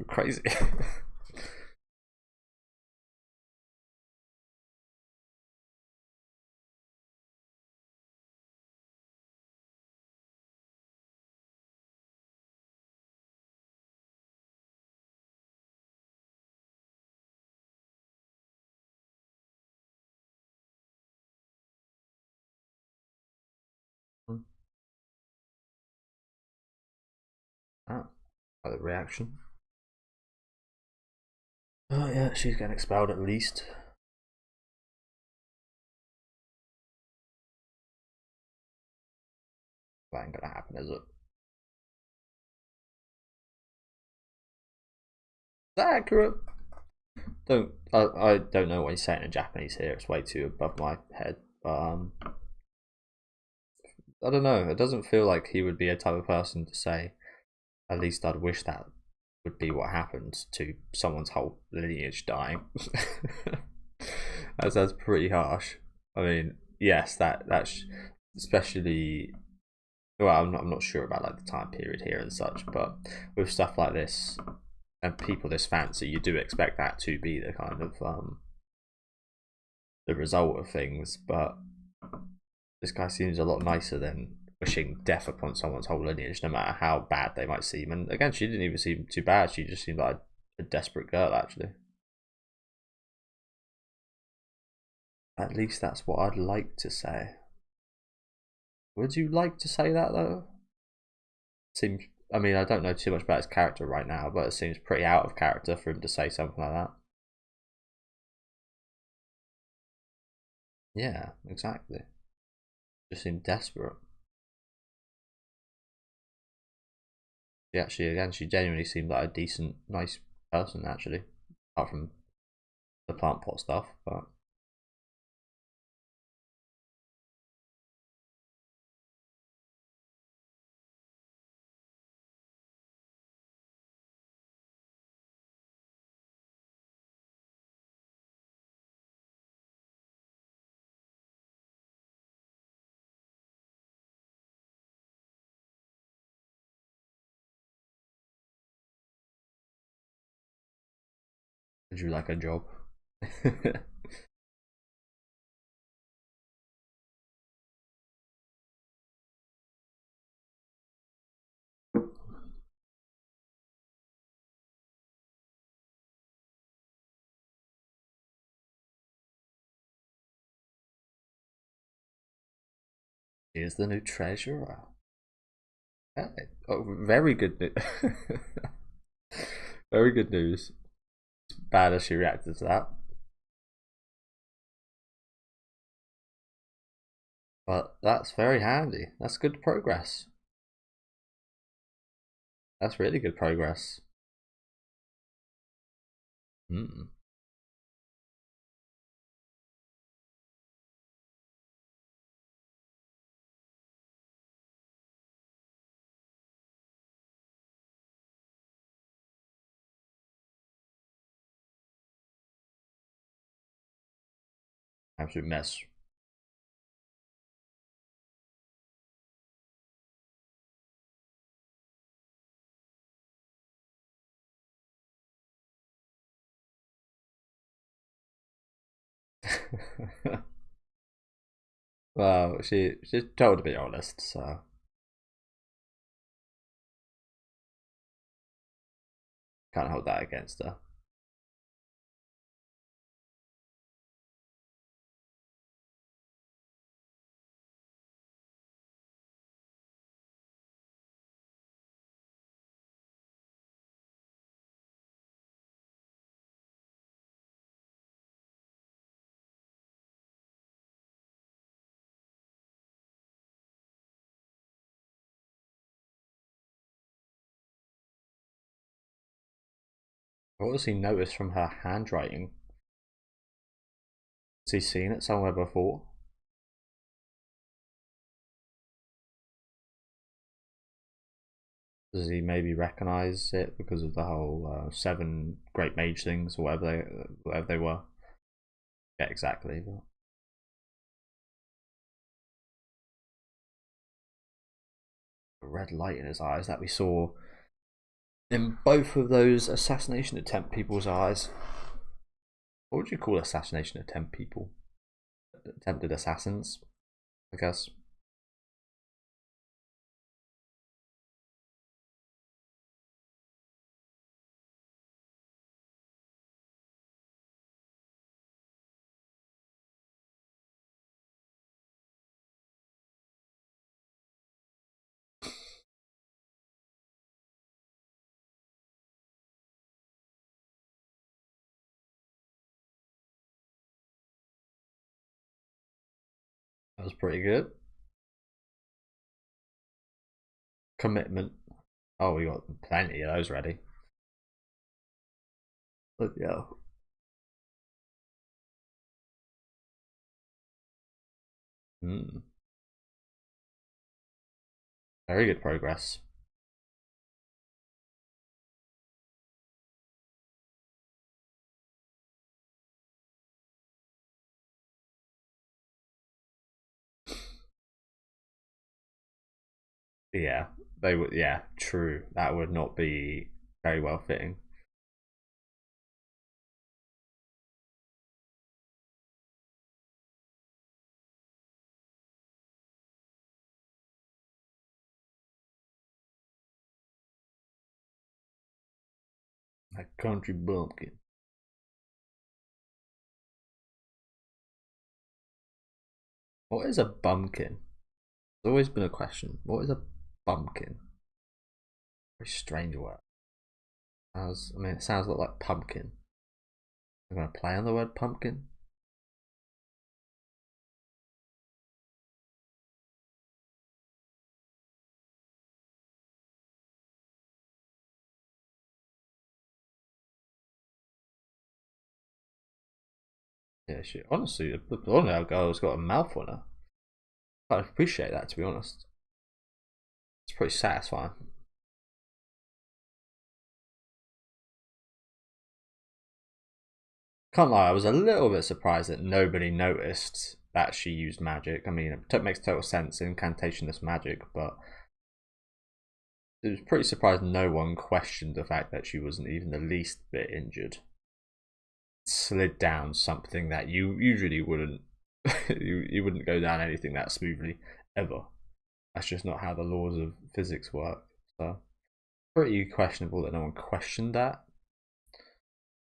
Crazy. The reaction. Oh yeah, she's getting expelled at least. That ain't gonna happen, is it? Is that accurate? I don't know what he's saying in Japanese here. It's way too above my head. But I don't know. It doesn't feel like he would be a type of person to say, at least I'd wish that would be what happened to someone's whole lineage dying. That's pretty harsh. I mean, yes, that's especially. Well, I'm not sure about like the time period here and such, but with stuff like this and people this fancy, you do expect that to be the kind of the result of things. But this guy seems a lot nicer than wishing death upon someone's whole lineage, no matter how bad they might seem. And again, she didn't even seem too bad. She just seemed like a desperate girl, actually. At least that's what I'd like to say. Would you like to say that, though? Seems. I mean, I don't know too much about his character right now, but it seems pretty out of character for him to say something like that. Yeah, exactly. Just seemed desperate. She genuinely seemed like a decent, nice person, actually. Apart from the plant pot stuff, but. Would you like a job? Here's the new treasurer. Okay. Oh, very good news. Very good news. It's bad as she reacted to that. But that's very handy. That's good progress. That's really good progress. Hmm. Absolute mess. Well, she's told to be honest, so can't hold that against her. What has he noticed from her handwriting? Has he seen it somewhere before? Does he maybe recognize it because of the whole seven great mage things or whatever they were? Yeah, exactly. But the red light in his eyes that we saw in both of those assassination attempt people's eyes. What would you call assassination attempt people? Attempted assassins, I guess. That was pretty good. Commitment. Oh, we got plenty of those ready. But yeah. Very good progress. Yeah, they would. Yeah, true. That would not be very well fitting. A country bumpkin. What is a bumpkin? There's always been a question. What is a bumpkin? Very strange word. I mean, it sounds a lot like pumpkin. I'm gonna play on the word pumpkin. Yeah, she honestly, the blonde girl's got a mouth on her. I appreciate that, to be honest. It's pretty satisfying. Can't lie, I was a little bit surprised that nobody noticed that she used magic. I mean, it makes total sense, incantationless magic, but it was pretty surprised no one questioned the fact that she wasn't even the least bit injured. Slid down something that you usually wouldn't. you wouldn't go down anything that smoothly ever. That's just not how the laws of physics work. So pretty questionable that no one questioned that.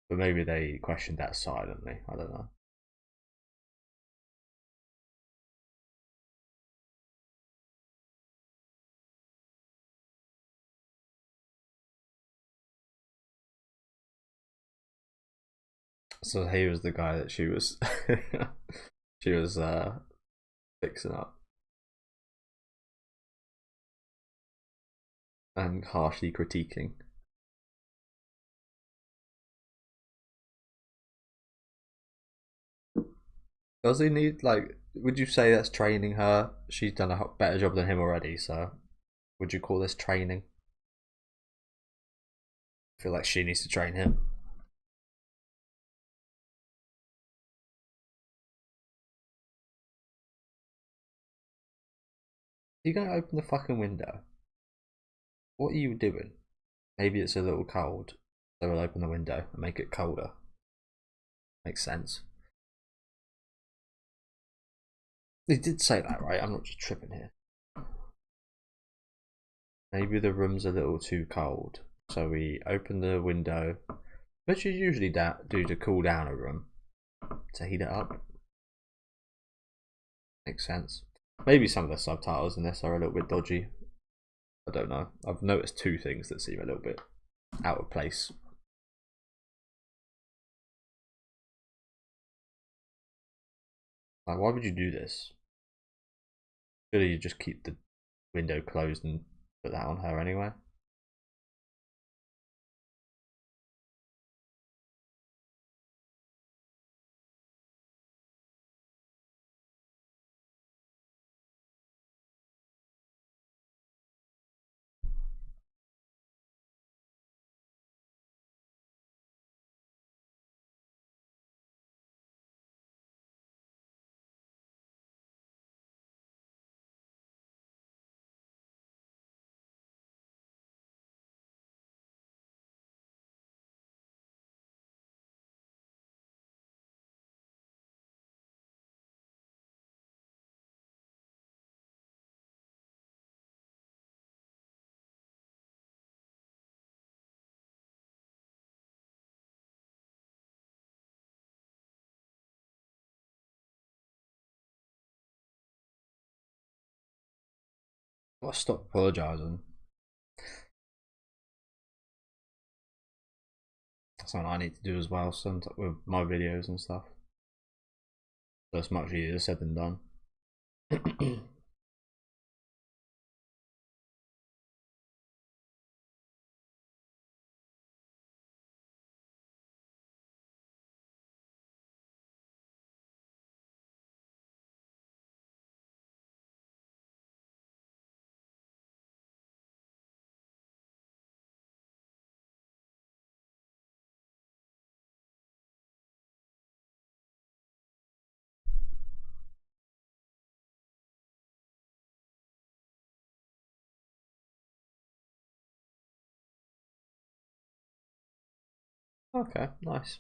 But maybe they questioned that silently. I don't know. So he was the guy that she was she was fixing up and harshly critiquing. Does he need, like, would you say that's training her? She's done a better job than him already, so would you call this training? I feel like she needs to train him. Are you gonna open the fucking window? What are you doing? Maybe it's a little cold, so we'll open the window and make it colder. Makes sense. They did say that, right? I'm not just tripping here. Maybe the room's a little too cold, so we open the window, which you usually do to cool down a room, to heat it up. Makes sense. Maybe some of the subtitles in this are a little bit dodgy. I don't know. I've noticed two things that seem a little bit out of place. Like, why would you do this? Surely you just keep the window closed and put that on her anyway. I've got to stop apologising. That's something I need to do as well, sometimes with my videos and stuff. So it's much easier said than done. Okay, nice.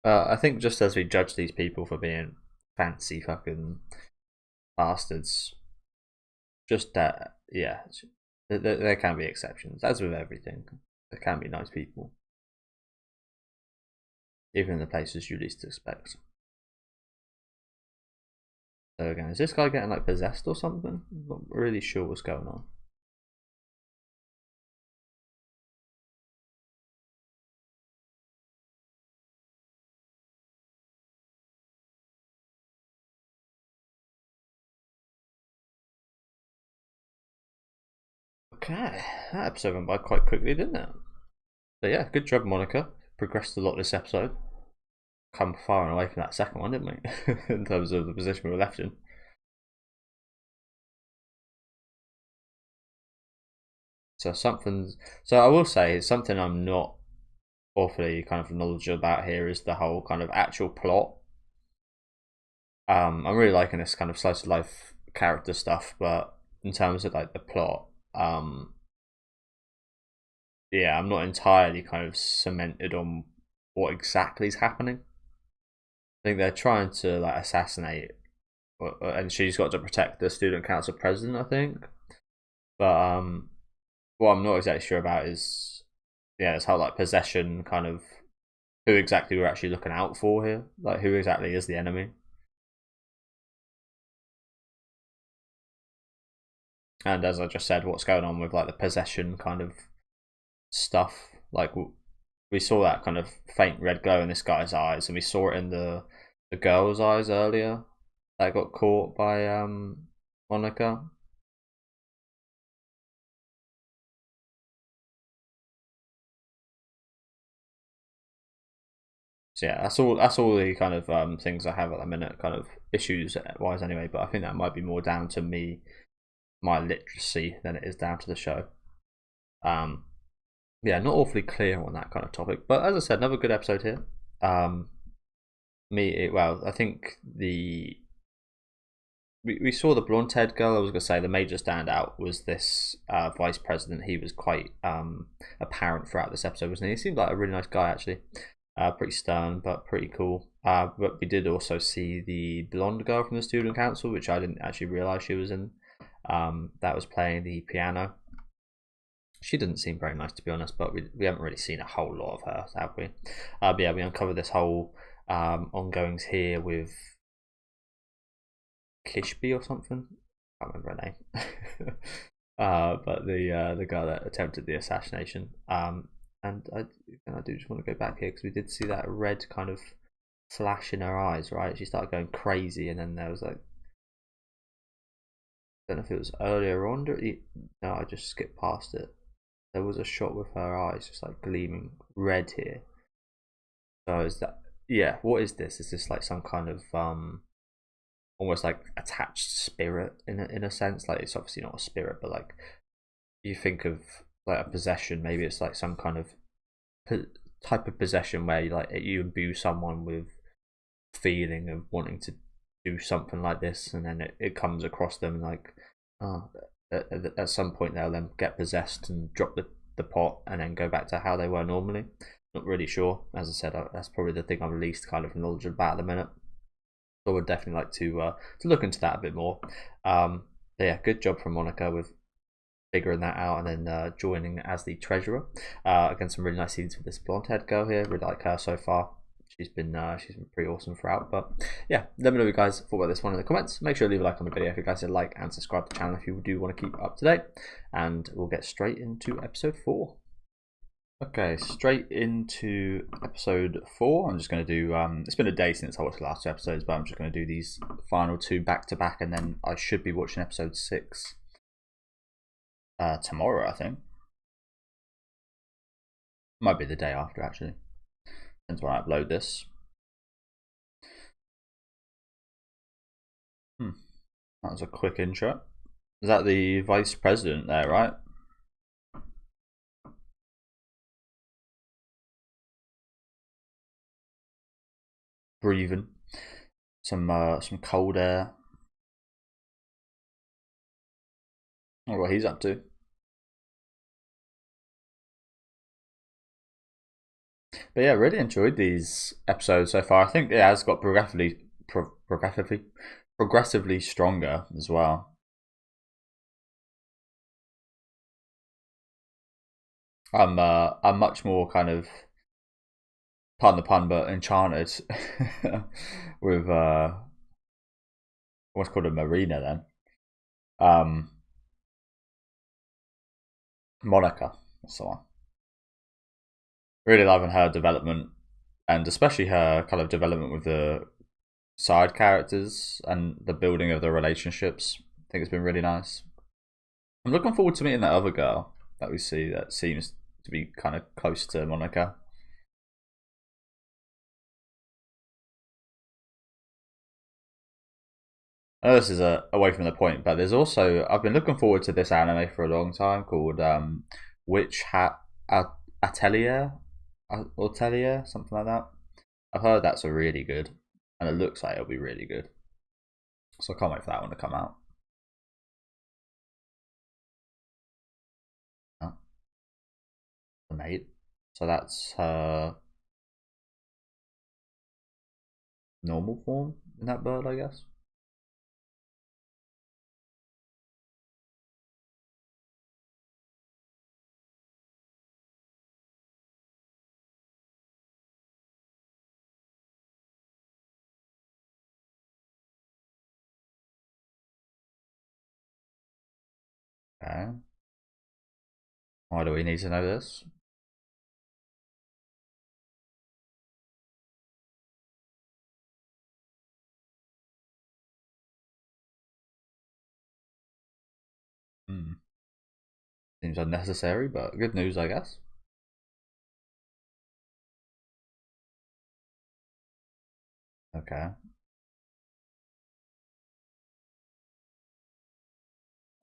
I think just as we judge these people for being fancy fucking bastards, just that, yeah, there can be exceptions, as with everything. There can be nice people, even in the places you least expect. So again, is this guy getting like possessed or something? I'm not really sure what's going on. Okay, that episode went by quite quickly, didn't it? So yeah, good job, Monica. Progressed a lot this episode. Come far and away from that second one, didn't we? In terms of the position we were left in. So something. So I will say something I'm not awfully kind of knowledgeable about here is the whole kind of actual plot. I'm really liking this kind of slice of life character stuff, but in terms of like the plot, yeah, I'm not entirely kind of cemented on what exactly is happening. I think they're trying to like assassinate, and she's got to protect the student council president, I think. But what I'm not exactly sure about is, yeah, this whole like possession kind of who exactly we're actually looking out for here. Like who exactly is the enemy? And as I just said, what's going on with like the possession kind of stuff? Like we saw that kind of faint red glow in this guy's eyes, and we saw it in the girl's eyes earlier. That got caught by Monica. So yeah, that's all the kind of things I have at the minute, kind of issues wise anyway. But I think that might be more down to me, my literacy, than it is down to the show. Um, yeah, not awfully clear on that kind of topic. But as I said, another good episode here. Um, well, I think we saw the blonde haired girl. I was gonna say the major standout was this vice president. He was quite apparent throughout this episode, wasn't he? He seemed like a really nice guy actually. Pretty stern, but pretty cool. But we did also see the blonde girl from the student council, which I didn't actually realize she was in. That was playing the piano. She didn't seem very nice, to be honest, but we haven't really seen a whole lot of her, have we? But yeah, we uncovered this whole ongoings here with Kishby or something. I can't remember her name. But the girl that attempted the assassination. And I do just want to go back here because we did see that red kind of flash in her eyes, right? She started going crazy, and then there was like, I don't know if it was earlier on. No, I just skipped past it. There was a shot with her eyes just like gleaming red here. So is that, yeah? What is this? Is this like some kind of almost like attached spirit in a sense? Like it's obviously not a spirit, but like you think of like a possession. Maybe it's like some kind of type of possession where you imbue someone with feeling of wanting to do something like this, and then it comes across them like, oh, at some point they'll then get possessed and drop the pot and then go back to how they were normally. Not really sure. As I said, that's probably the thing I'm least kind of knowledgeable about at the minute. So I would definitely like to look into that a bit more. But yeah, good job from Monica with figuring that out and then joining as the treasurer. Again, some really nice scenes with this blonde haired girl here. Really like her so far. She's been pretty awesome throughout. But yeah, let me know what you guys thought about this one in the comments. Make sure to leave a like on the video if you guys did like, and subscribe to the channel if you do want to keep up to date. And we'll get straight into episode 4. Okay, straight into episode 4. I'm just going to do, it's been a day since I watched the last 2 episodes, but I'm just going to do these final 2 back to back, and then I should be watching episode 6 tomorrow, I think. Might be the day after, actually. Depends when I upload this. That was a quick intro. Is that the vice president there, right? Breathing some cold air. I wonder what he's up to. But yeah, really enjoyed these episodes so far. I think it has got progressively stronger as well. I'm much more kind of, pardon the pun, but enchanted with what's called a Marina then. Monica, that's the one. Really loving her development, and especially her kind of development with the side characters and the building of the relationships. I think it's been really nice. I'm looking forward to meeting that other girl that we see that seems to be kind of close to Monica. I know this is away from the point, but there's also, I've been looking forward to this anime for a long time called Witch Atelier, something like that. I've heard that's a really good, and it looks like it'll be really good. So I can't wait for that one to come out. Oh. The maid. So that's her normal form in that bird, I guess. Okay. Why do we need to know this? Seems unnecessary, but good news, I guess. Okay.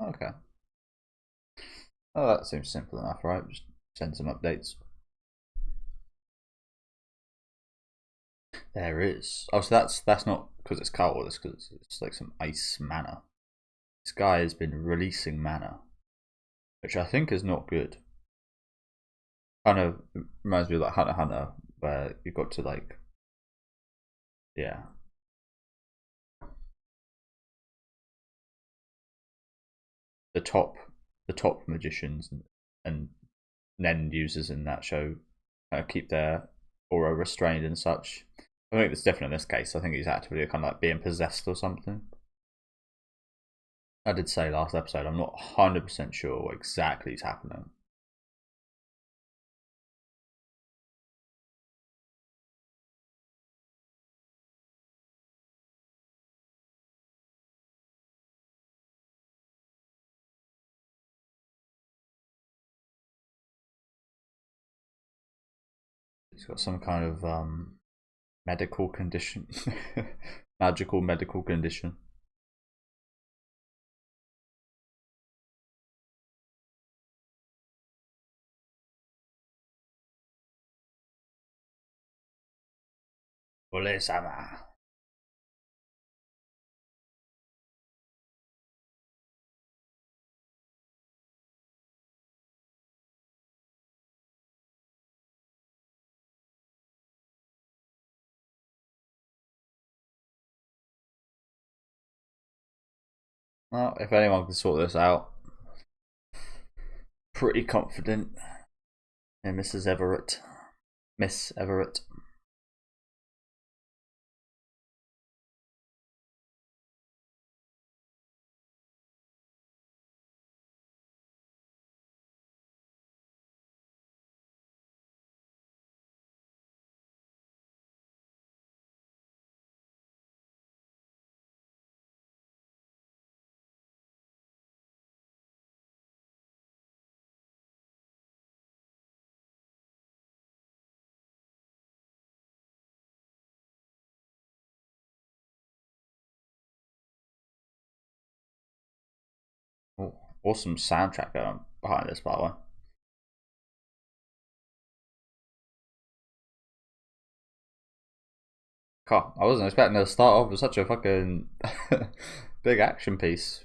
Okay. Oh, that seems simple enough, right? Just send some updates. There is. Oh, so that's not because it's cold. It's because it's like some ice mana. This guy has been releasing mana, which I think is not good. Kind of reminds me of like Hunter x Hunter, where you've got to like, yeah. The top magicians and Nen users in that show keep their aura restrained and such. I think it's different in this case. I think he's actively kind of like being possessed or something. I did say last episode, I'm not 100% sure what exactly is happening. He's got some kind of medical condition, magical medical condition. Ole-sama. Well, if anyone can sort this out, pretty confident in Mrs. Everett. Miss Everett. Oh, awesome soundtrack going behind this, by the way. God, I wasn't expecting to start off with such a fucking big action piece.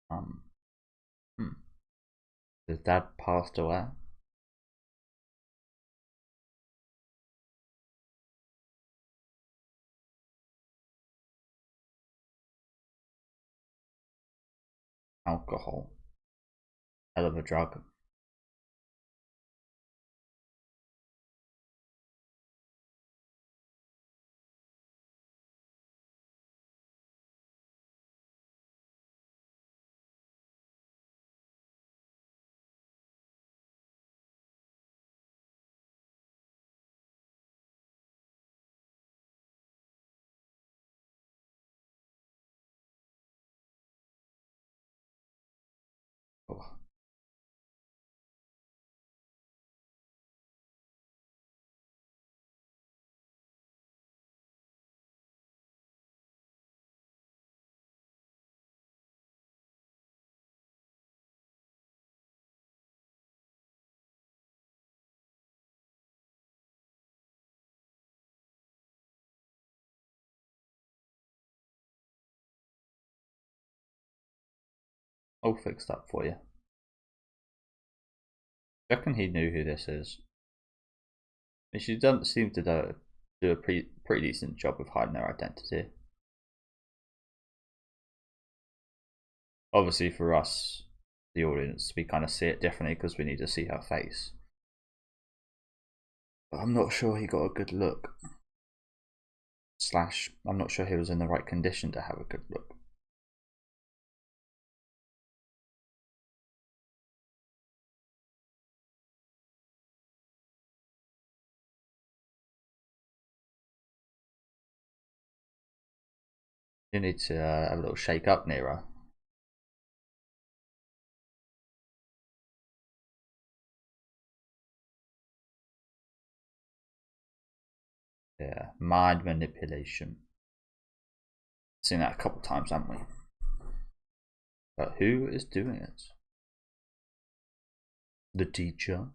Um, hmm. His dad passed away. Alcohol. Hell of a drug. Oh. All fixed up for you. I reckon he knew who this is. She doesn't seem to do a pretty decent job of hiding her identity. Obviously, for us, the audience, we kind of see it differently because we need to see her face. But I'm not sure he got a good look. Slash, I'm not sure he was in the right condition to have a good look. You need to have a little shake up, Nero. Yeah, mind manipulation. Seen that a couple times, haven't we? But who is doing it? The teacher?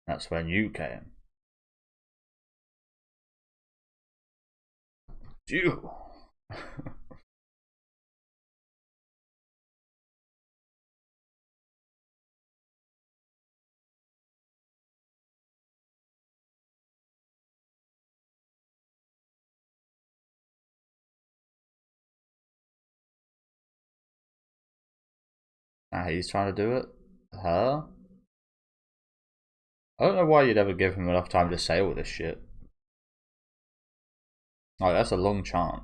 That's when you came. You. Ah, he's trying to do it. Her? I don't know why you'd ever give him enough time to say all this shit. Oh, that's a long chant.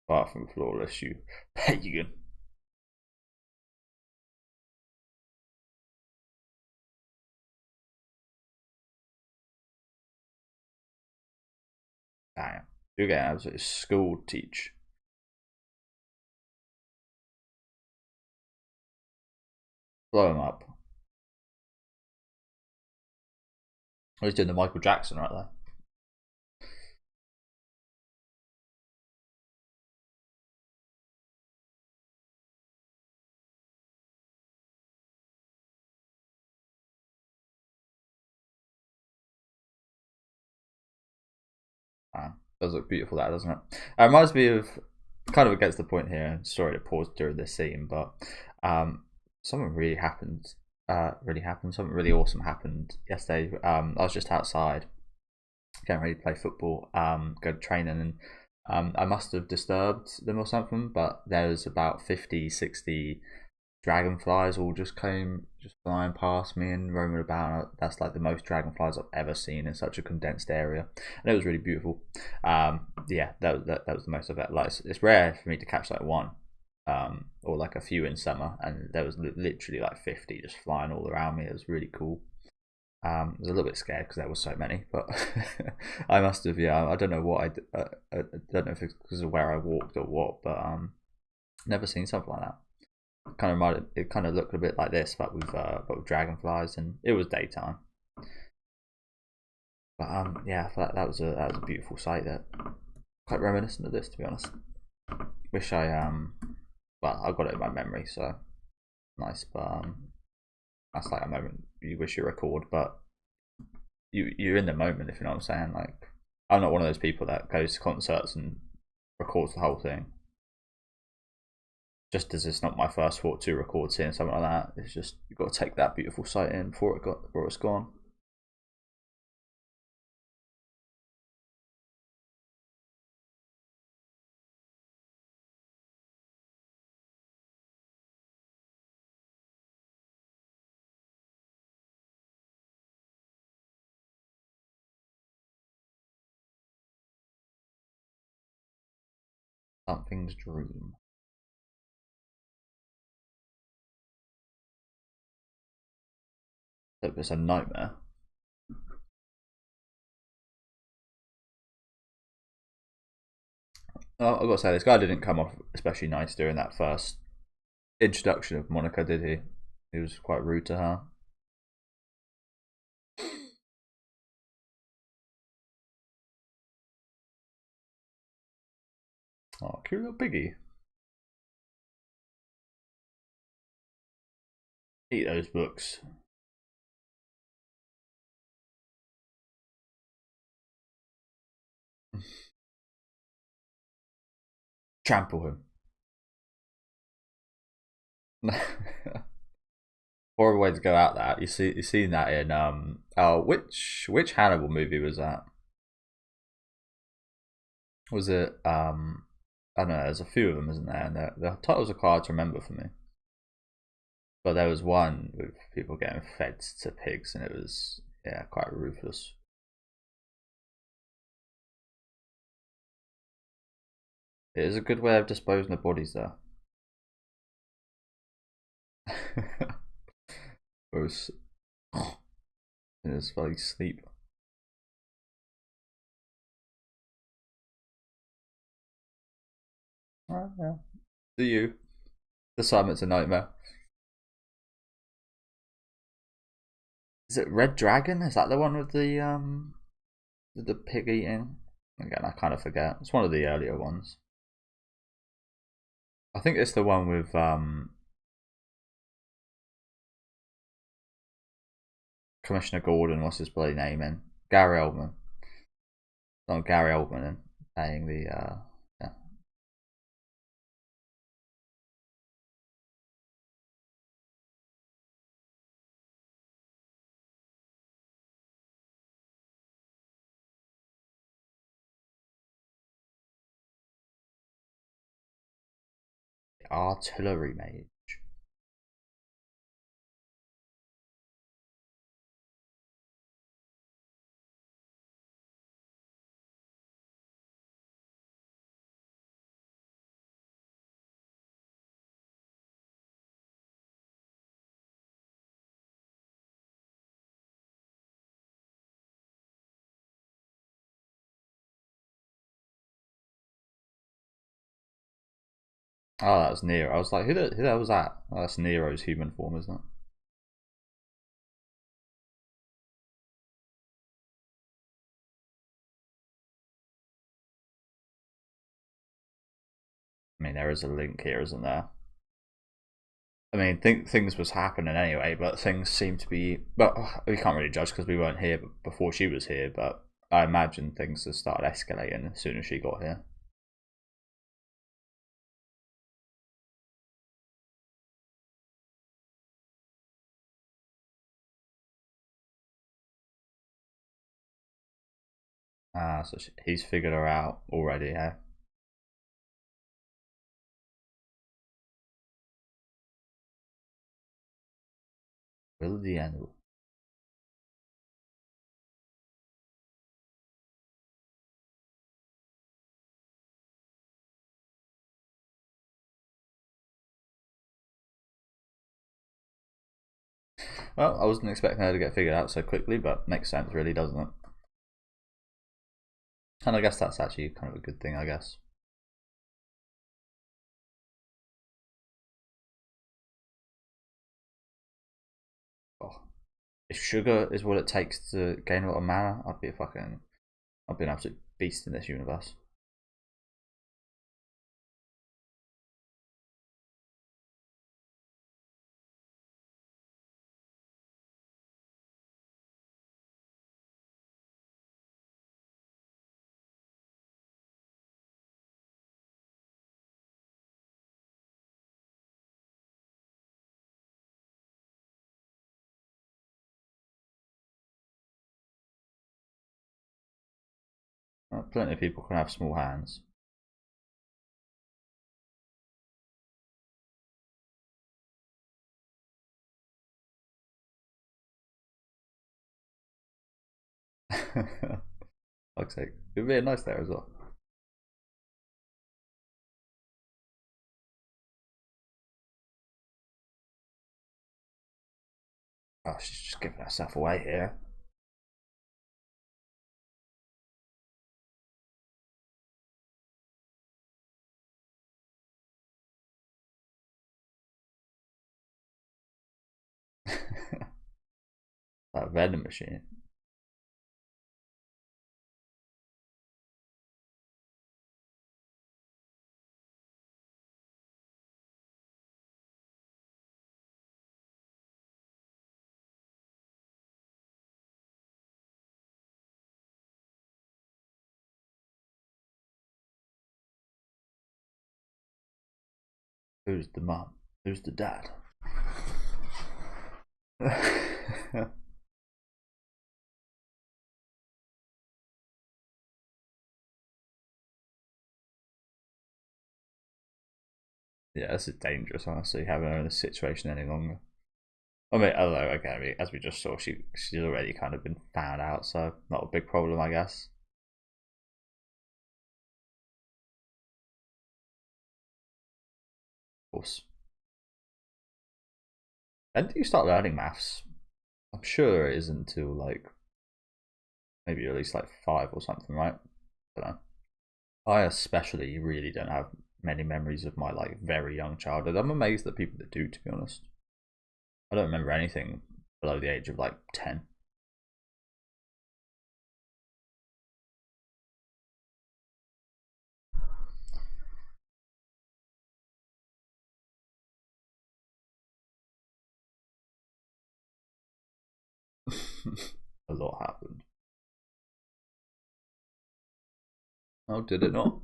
Far from flawless, you pagan. Damn. You're getting absolutely school teach. Blow him up. Oh, he's doing the Michael Jackson right there. Does look beautiful, that, doesn't it? It reminds me of, kind of against the point here. Sorry to pause during this scene, but something really happened. Something really awesome happened yesterday. I was just outside, getting ready to play football, go to training, and I must have disturbed them or something. But there was about 50, 60 dragonflies all just flying past me and roaming about. That's like the most dragonflies I've ever seen in such a condensed area, and it was really beautiful. Yeah, that was the most of it. Like, it's rare for me to catch like one, or like a few in summer, and there was literally like 50 just flying all around me. It was really cool. I was a little bit scared because there was so many, but I must have, yeah. I don't know what I don't know if it's because of where I walked or what, but never seen something like that. It kind of looked a bit like this, but with dragonflies, and it was daytime. But yeah, that was a beautiful sight. That quite reminiscent of this, to be honest. Wish I well, I got it in my memory, so nice. But that's like a moment you wish you record, but you're in the moment, if you know what I'm saying. Like, I'm not one of those people that goes to concerts and records the whole thing. Just as it's not my first thought to record seeing something like that. It's just, you've got to take that beautiful sight in before it's gone. Something's dream. So it's a nightmare. Oh, I've got to say, this guy didn't come off especially nice during that first introduction of Monica, did he? He was quite rude to her. Oh, cute little piggy. Eat those books. Trample him. Horrible way to go out. That you seen that in which Hannibal movie was that? Was it I don't know. There's a few of them, isn't there? And the titles are quite hard to remember for me. But there was one with people getting fed to pigs, and it was, yeah, quite ruthless. It is a good way of disposing of bodies, though. It was in his bloody sleep. Oh, yeah. Do you? The Simon's a nightmare. Is it Red Dragon? Is that the one with the pig eating? Again, I kind of forget. It's one of the earlier ones. I think it's the one with Commissioner Gordon. What's his bloody name in? Gary Oldman. Not Gary Oldman in playing the yeah. Artillery mage. Oh, that was Nero. I was like, who the hell was that? Oh, that's Nero's human form, isn't it? I mean, there is a link here, isn't there? I mean, things was happening anyway, but things seem to be. But we can't really judge because we weren't here before she was here. But I imagine things have started escalating as soon as she got here. So he's figured her out already, yeah. Will the end. Well, I wasn't expecting her to get figured out so quickly, but makes sense, really, doesn't it? And I guess that's actually kind of a good thing, I guess. Oh, if sugar is what it takes to gain a lot of mana, I'd be an absolute beast in this universe. Plenty of people can have small hands. Fuck's sake. It'd be nice there as well. Oh, she's just giving herself away here. That vending machine. Who's the mum? Who's the dad? Yeah, this is dangerous, honestly, having her in this situation any longer. I mean, although, again, I mean, as we just saw, she's already kind of been found out, so not a big problem, I guess. Of course. When do you start learning maths? I'm sure it isn't until, like, maybe at least, like, 5 or something, right? I don't know. I especially really don't have many memories of my, like, very young childhood. I'm amazed at people that do, to be honest. I don't remember anything below the age of, like, 10. A lot happened. Oh, did it not?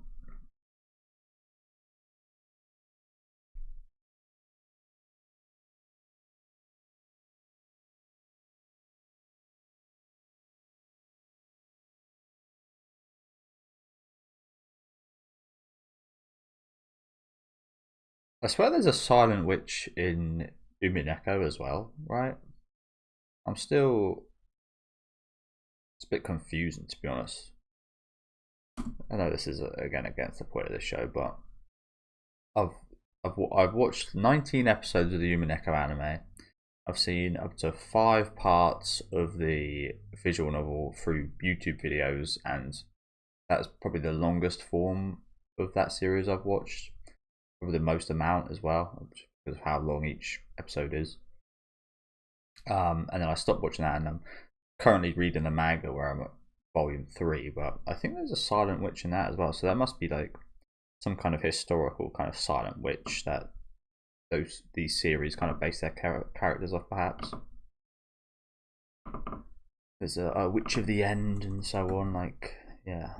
I swear there's a silent witch in Umineko as well, right? I'm still. It's a bit confusing, to be honest. I know this is again against the point of this show, but I've I've watched 19 episodes of the Umineko anime. I've seen up to 5 parts of the visual novel through YouTube videos, and that's probably the longest form of that series I've watched. probably the most amount as well, because of how long each episode is. And then I stopped watching that, and I'm currently reading the manga where I'm at volume 3. But I think there's a silent witch in that as well, so that must be like some kind of historical kind of silent witch that these series kind of base their characters off, perhaps. There's a witch of the end and so on. Like, yeah,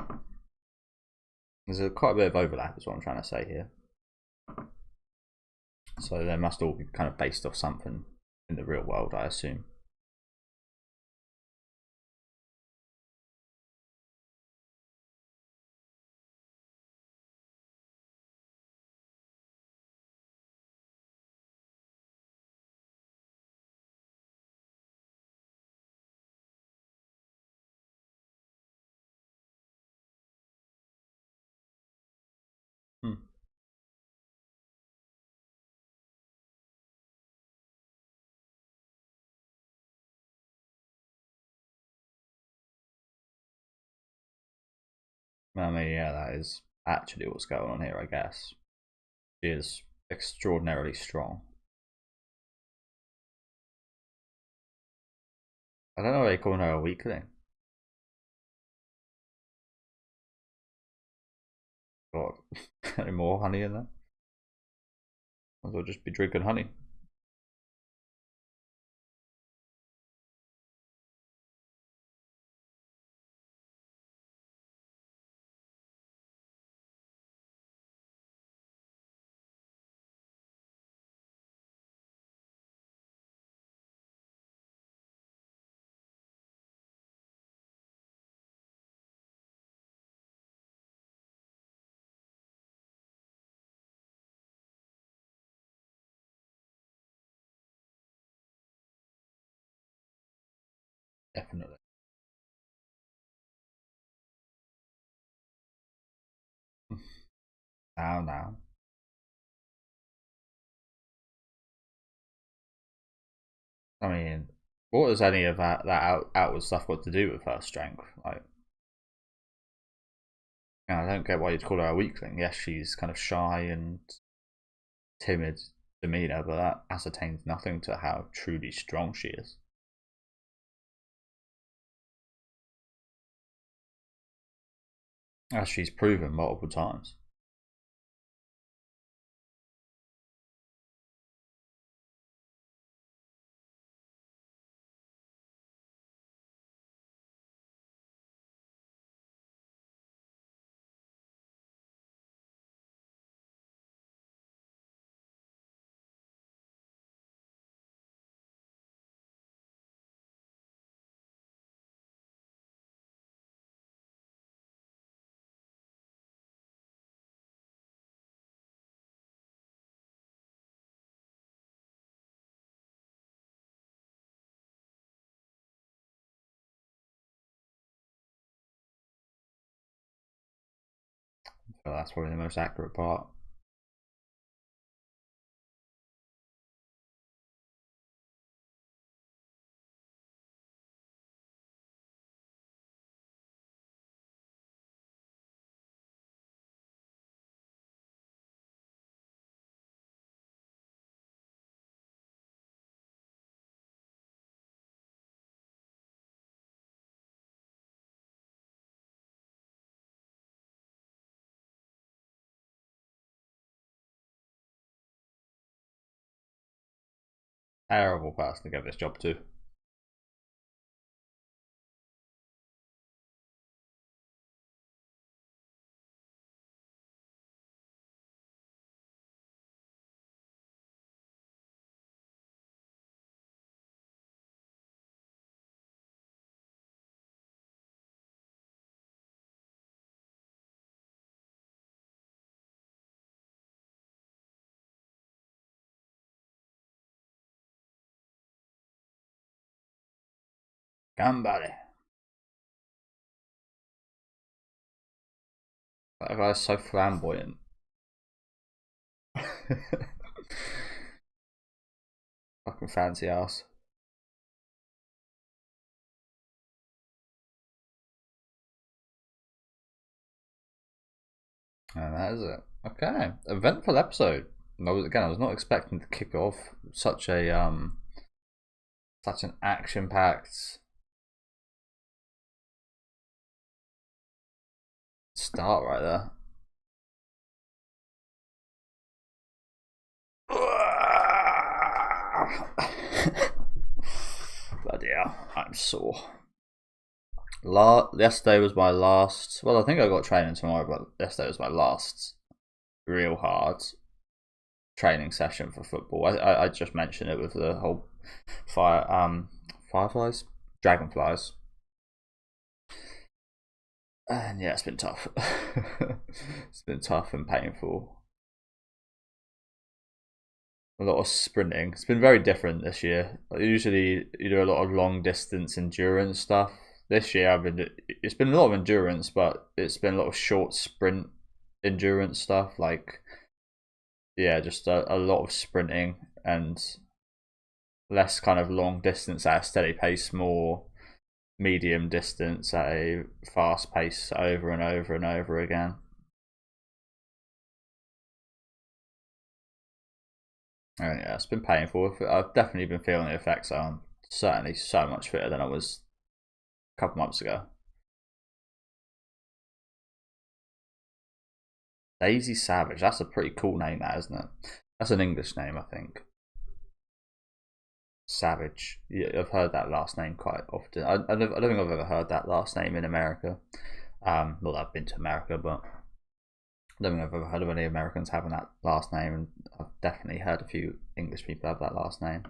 there's quite a bit of overlap, is what I'm trying to say here. So they must all be kind of based off something in the real world, I assume. Hmm. I mean, yeah, that is actually what's going on here, I guess. She is extraordinarily strong. I don't know why they call her a weakling. Got any more honey in there? Might as well just be drinking honey. Definitely. Now. I mean, what has any of that outward stuff got to do with her strength? Like, I don't get why you'd call her a weakling. Yes, she's kind of shy and timid demeanor, but that ascertains nothing to how truly strong she is. As she's proven multiple times. So that's probably the most accurate part. Terrible person to get this job to. Gambale. That guy's so flamboyant. Fucking fancy ass. And that is it. Okay, eventful episode. I was not expecting to kick off such an action-packed start right there. Bloody hell, I'm sore. Yesterday was my last. Well, I think I got training tomorrow, but yesterday was my last real hard training session for football. I just mentioned it with the whole fireflies, dragonflies, and yeah, it's been tough. It's been tough and painful. A lot of sprinting. It's been very different this year. Usually, you do a lot of long distance endurance stuff. This year, it's been a lot of endurance, but it's been a lot of short sprint endurance stuff. Like, yeah, just a lot of sprinting and less kind of long distance at a steady pace, more medium distance at a fast pace over and over and over again. And yeah, it's been painful. I've definitely been feeling the effects. I'm certainly so much fitter than I was a couple months ago. Daisy Savage. That's a pretty cool name, that, isn't it? That's an English name, I think. Savage. Yeah, I've heard that last name quite often. I don't think I've ever heard that last name in America. Well, I've been to America, but I don't think I've ever heard of any Americans having that last name, and I've definitely heard a few English people have that last name.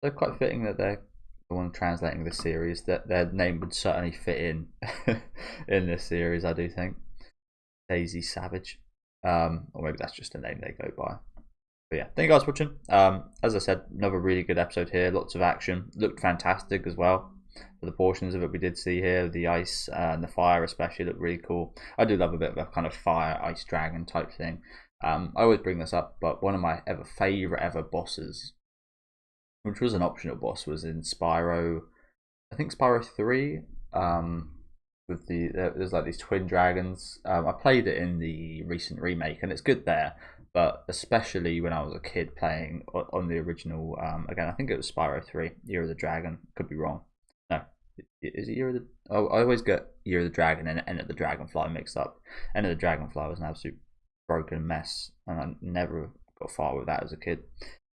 So quite fitting that they're the one translating this series. That their name would certainly fit in in this series, I do think. Daisy Savage, or maybe that's just a name they go by. But yeah, thank you guys for watching. As I said, another really good episode here. Lots of action. Looked fantastic as well. For the portions of it we did see here, the ice and the fire especially looked really cool. I do love a bit of a kind of fire ice dragon type thing. I always bring this up, but one of my favorite ever bosses, which was an optional boss, was in Spyro. I think Spyro 3. With there's like these twin dragons. I played it in the recent remake, and it's good there. But especially when I was a kid playing on the original, again, I think it was Spyro 3, Year of the Dragon. Could be wrong. No, is it Year of the? Oh, I always get Year of the Dragon and End of the Dragonfly mixed up. End of the Dragonfly was an absolute broken mess, and I never got far with that as a kid.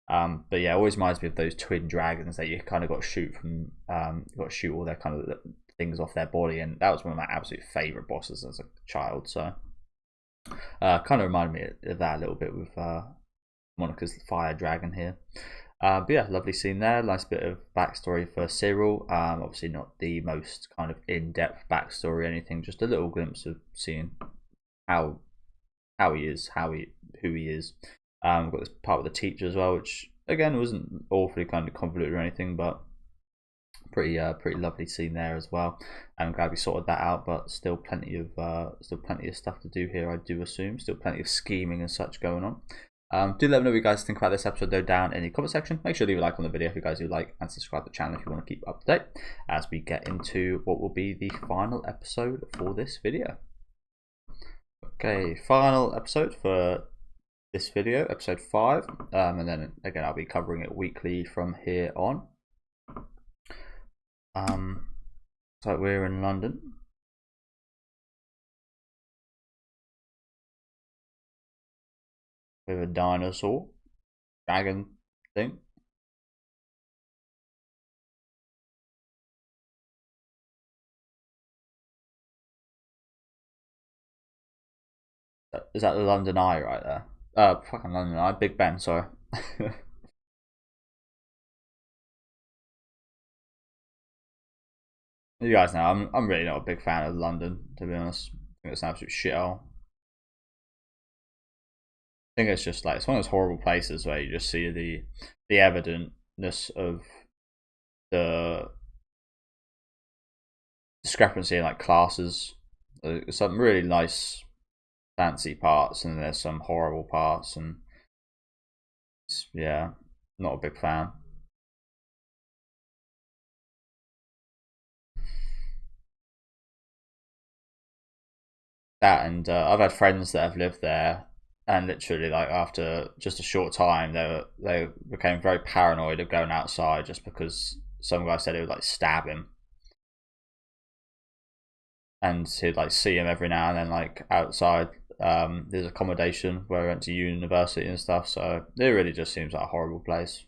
But yeah, it always reminds me of those twin dragons that you kind of got to shoot from. You got to shoot all their kind of things off their body, and that was one of my absolute favorite bosses as a child. So, kind of reminded me of that a little bit with Monica's fire dragon here. But yeah, lovely scene there. Nice bit of backstory for Cyril. Obviously not the most kind of in-depth backstory or anything, just a little glimpse of seeing how he is, who he is. We've got this part with the teacher as well, which again wasn't awfully kind of convoluted or anything, but pretty lovely scene there as well. I'm glad we sorted that out, but still plenty of stuff to do here, I do assume. Still plenty of scheming and such going on. Do let me know what you guys think about this episode though down in the comment section. Make sure to leave a like on the video if you guys do like, and subscribe to the channel if you want to keep up to date as we get into what will be the final episode for this video. Okay, final episode for this video, episode 5, and then again I'll be covering it weekly from here on. So we're in London. We have a dinosaur, dragon thing. Is that the London Eye right there? Fucking London Eye, Big Ben, sorry. You guys know I'm really not a big fan of London, to be honest. I think it's an absolute shithole. I think it's just like it's one of those horrible places where you just see the evidentness of the discrepancy in like classes. There's some really nice fancy parts and there's some horrible parts, and yeah, not a big fan. That and I've had friends that have lived there and literally like after just a short time, they became very paranoid of going outside just because some guy said it would like stab him, and he'd like see him every now and then like outside there's accommodation where he went to university and stuff. So it really just seems like a horrible place.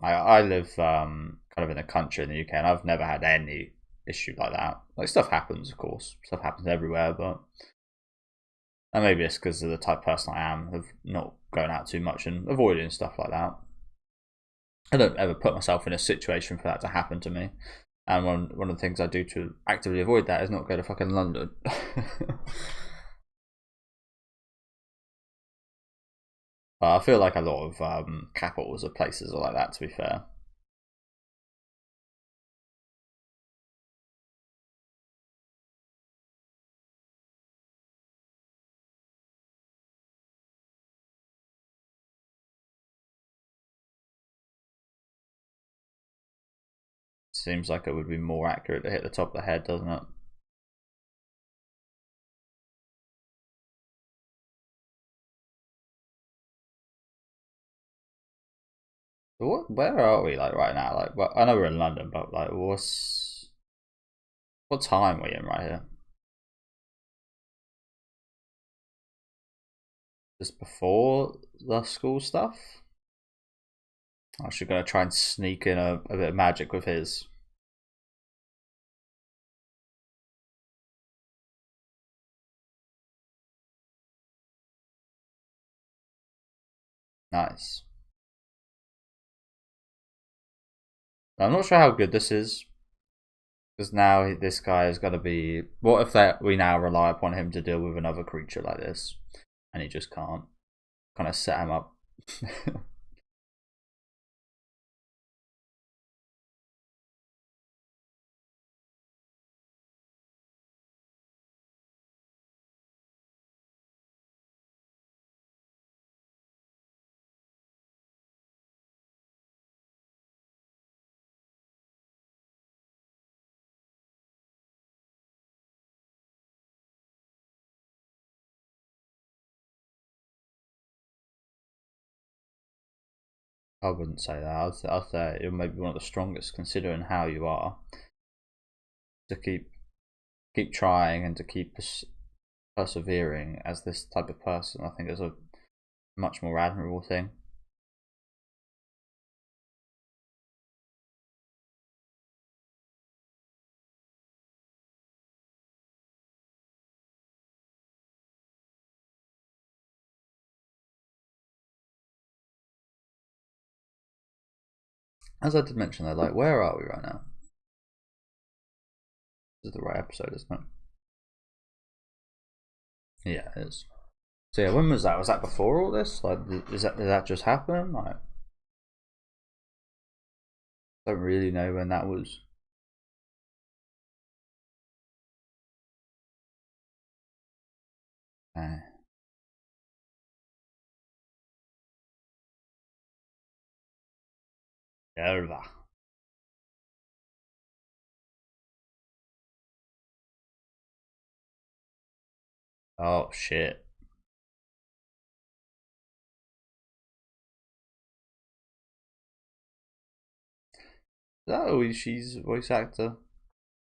I live kind of in the country in the UK, and I've never had any issue like that. Like stuff happens, of course, stuff happens everywhere, but and maybe it's because of the type of person I am, of not going out too much and avoiding stuff like that. I don't ever put myself in a situation for that to happen to me. And one of the things I do to actively avoid that is not go to fucking London. I feel like a lot of capitals of places are like that, to be fair. Seems like it would be more accurate to hit the top of the head, doesn't it? Where are we like right now? Like, well, I know we're in London, but like, what time are we in right here? Just before the school stuff? I'm actually gonna try and sneak in a bit of magic with his. Nice. I'm not sure how good this is, because now this guy is gonna be. What if that we now rely upon him to deal with another creature like this, and he just can't? Kind of set him up. I wouldn't say that. I'd say it may be one of the strongest, considering how you are. To keep trying and to keep persevering as this type of person, I think is a much more admirable thing. As I did mention though, like where are we right now? This is the right episode, isn't it? Yeah, it is. So yeah, when was that? Was that before all this? Like, did that just happen? Like, I don't really know when that was. Uh, yeah. Oh shit. Oh, she's voice actor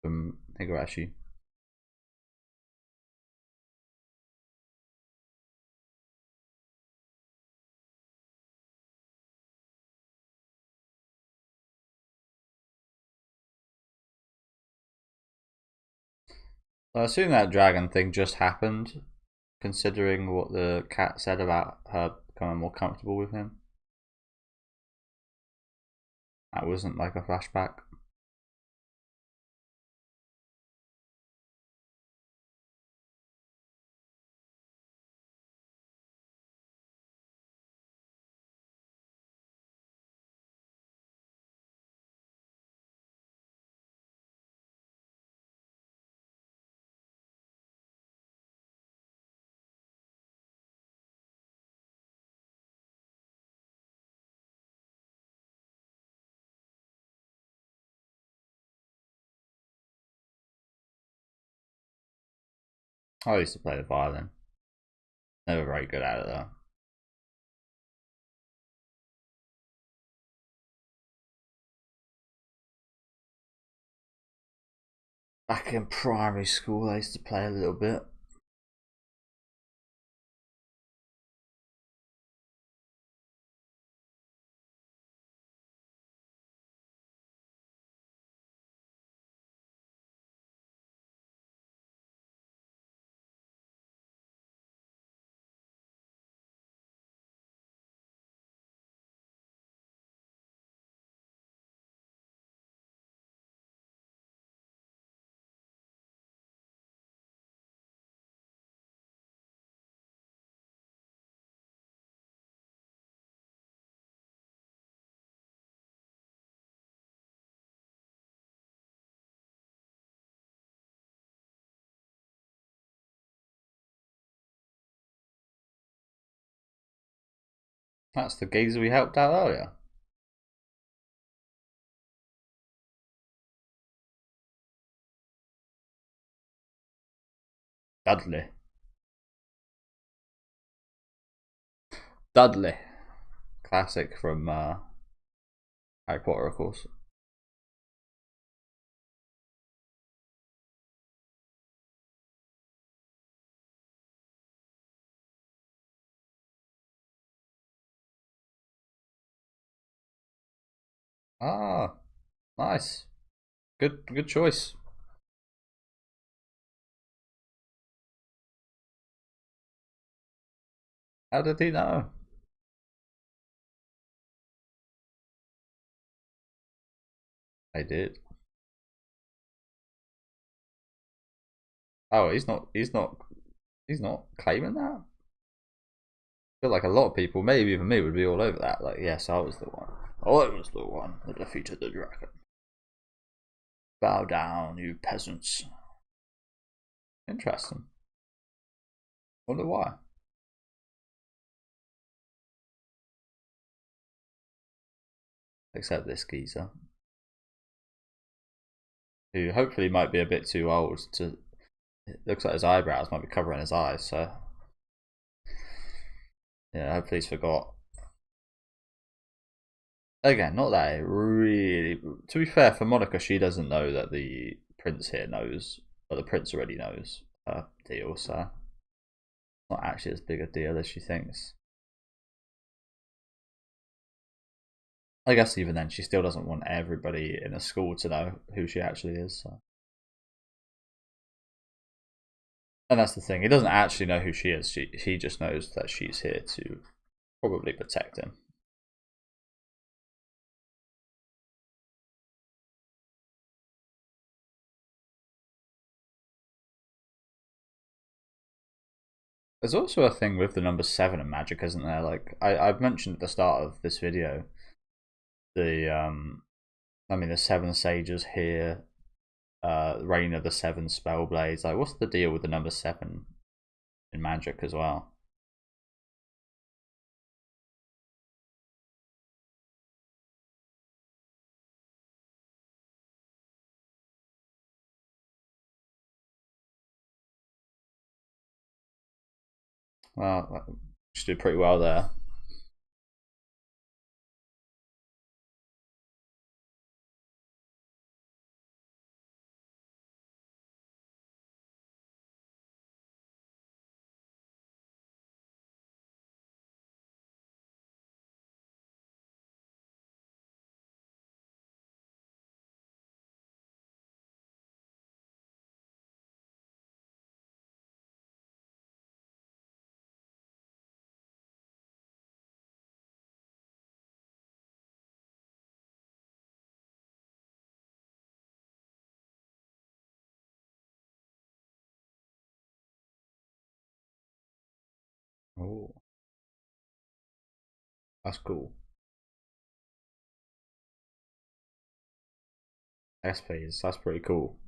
from Higurashi. I assume that dragon thing just happened, considering what the cat said about her becoming more comfortable with him. That wasn't like a flashback. I used to play the violin. Never very good at it though. Back in primary school, I used to play a little bit. That's the geezer we helped out earlier. Dudley. Dudley. Classic from Harry Potter, of course. Ah, nice. Good choice. How did he know? I did. Oh, he's not claiming that? I feel like a lot of people, maybe even me, would be all over that. Like, yes, I was the one. I was the one that defeated the dragon. Bow down, you peasants. Interesting. Wonder why. Except this geezer, who hopefully might be a bit too old to. It looks like his eyebrows might be covering his eyes, so yeah, hopefully he's forgot. Again, not that it really. To be fair, for Monica, she doesn't know that the prince here knows, but the prince already knows her deal, so not actually as big a deal as she thinks. I guess even then, she still doesn't want everybody in a school to know who she actually is. So. And that's the thing. He doesn't actually know who she is. He just knows that she's here to probably protect him. There's also a thing with the number 7 in Magic, isn't there? Like I've mentioned at the start of this video, the 7 sages here, reign of the 7 spellblades. Like, what's the deal with the number 7 in Magic as well? Well, just did pretty well there. Oh, that's cool. Yes, please. That's pretty cool.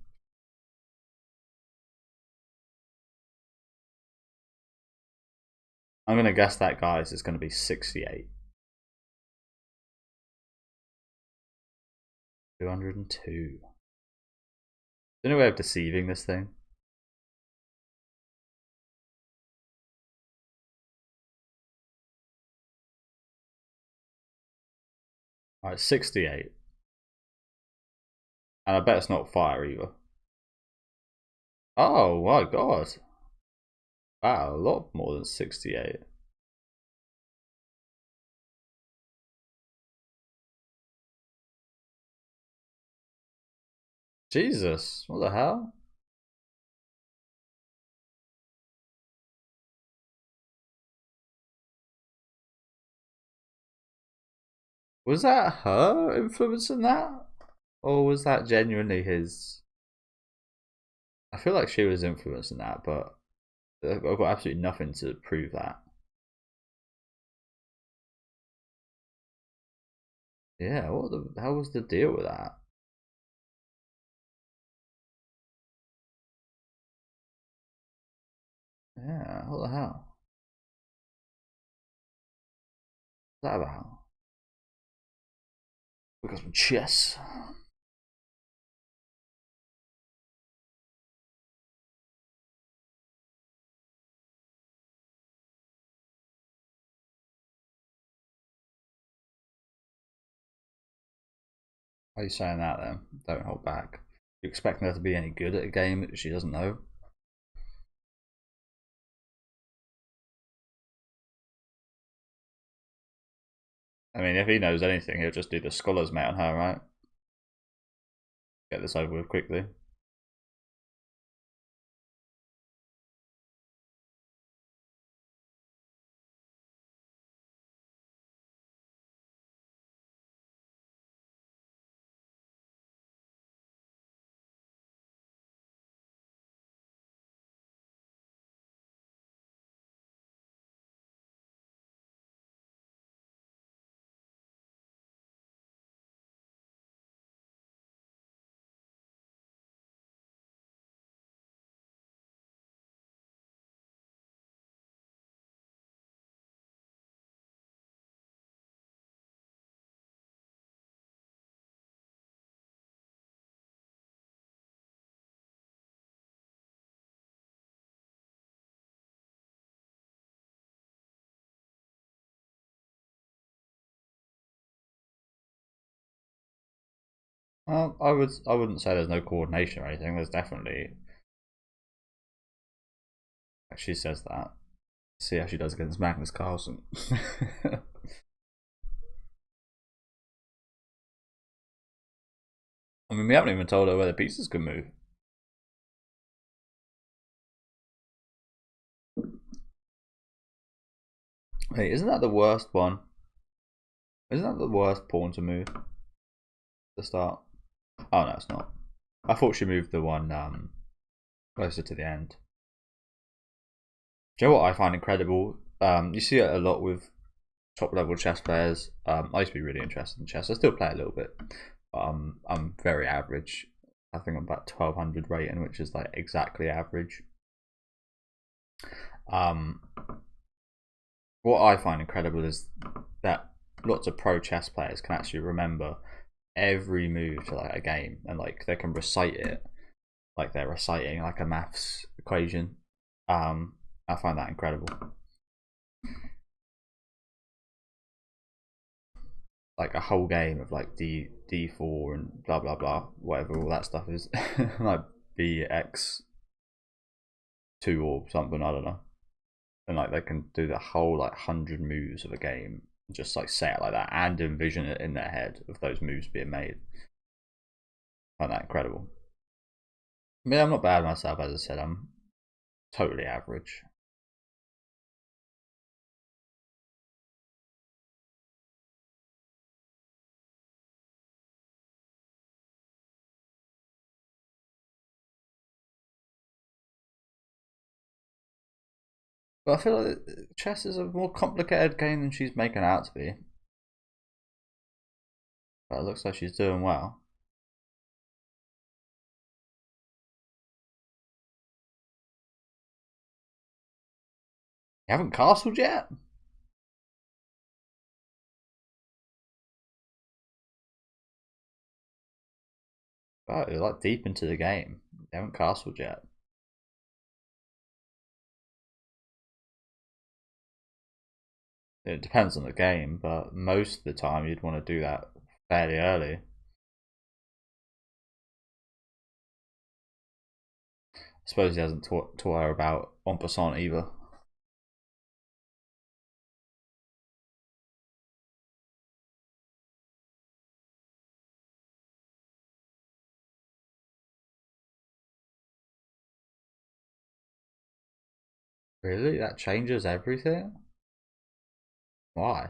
I'm gonna guess that, guys, is gonna be 68. 202. Is there any way of deceiving this thing? Alright, 68. And I bet it's not fire either. Oh my god. Wow, a lot more than 68. Jesus, what the hell? Was that her influencing that? Or was that genuinely his? I feel like she was influencing that, but I've got absolutely nothing to prove that. Yeah, what the hell was the deal with that? Yeah, what the hell? What's that about? We got some chess. Why are you saying that then? Don't hold back. You expecting her to be any good at a game that she doesn't know? I mean, if he knows anything, he'll just do the scholar's mate on her, right? Get this over with quickly. Well, I wouldn't say there's no coordination or anything. There's definitely. She says that. See how she does against Magnus Carlsen. I mean, we haven't even told her where the pieces can move. Hey, isn't that the worst one? Isn't that the worst pawn to move? The start. Oh no, it's not. I thought she moved the one closer to the end. Do you know what I find incredible? You see it a lot with top level chess players. I used to be really interested in chess. I still play a little bit. But I'm very average. I think I'm about 1200 rating, which is like exactly average. What I find incredible is that lots of pro chess players can actually remember every move to like a game, and like they can recite it like they're reciting like a maths equation. I find that incredible. Like a whole game of like d4 and blah blah blah, whatever all that stuff is, like bx2 or something, I don't know. And like they can do the whole like 100 moves of a game, just like say it like that, and envision it in their head of those moves being made. I find that incredible. I mean, I'm not bad myself, as I said. I'm totally average. But I feel like chess is a more complicated game than she's making it out to be. But it looks like she's doing well. You haven't castled yet? Oh, you're like deep into the game. You haven't castled yet. It depends on the game, but most of the time you'd want to do that fairly early. I suppose he hasn't taught her about en passant either. Really? That changes everything? Why?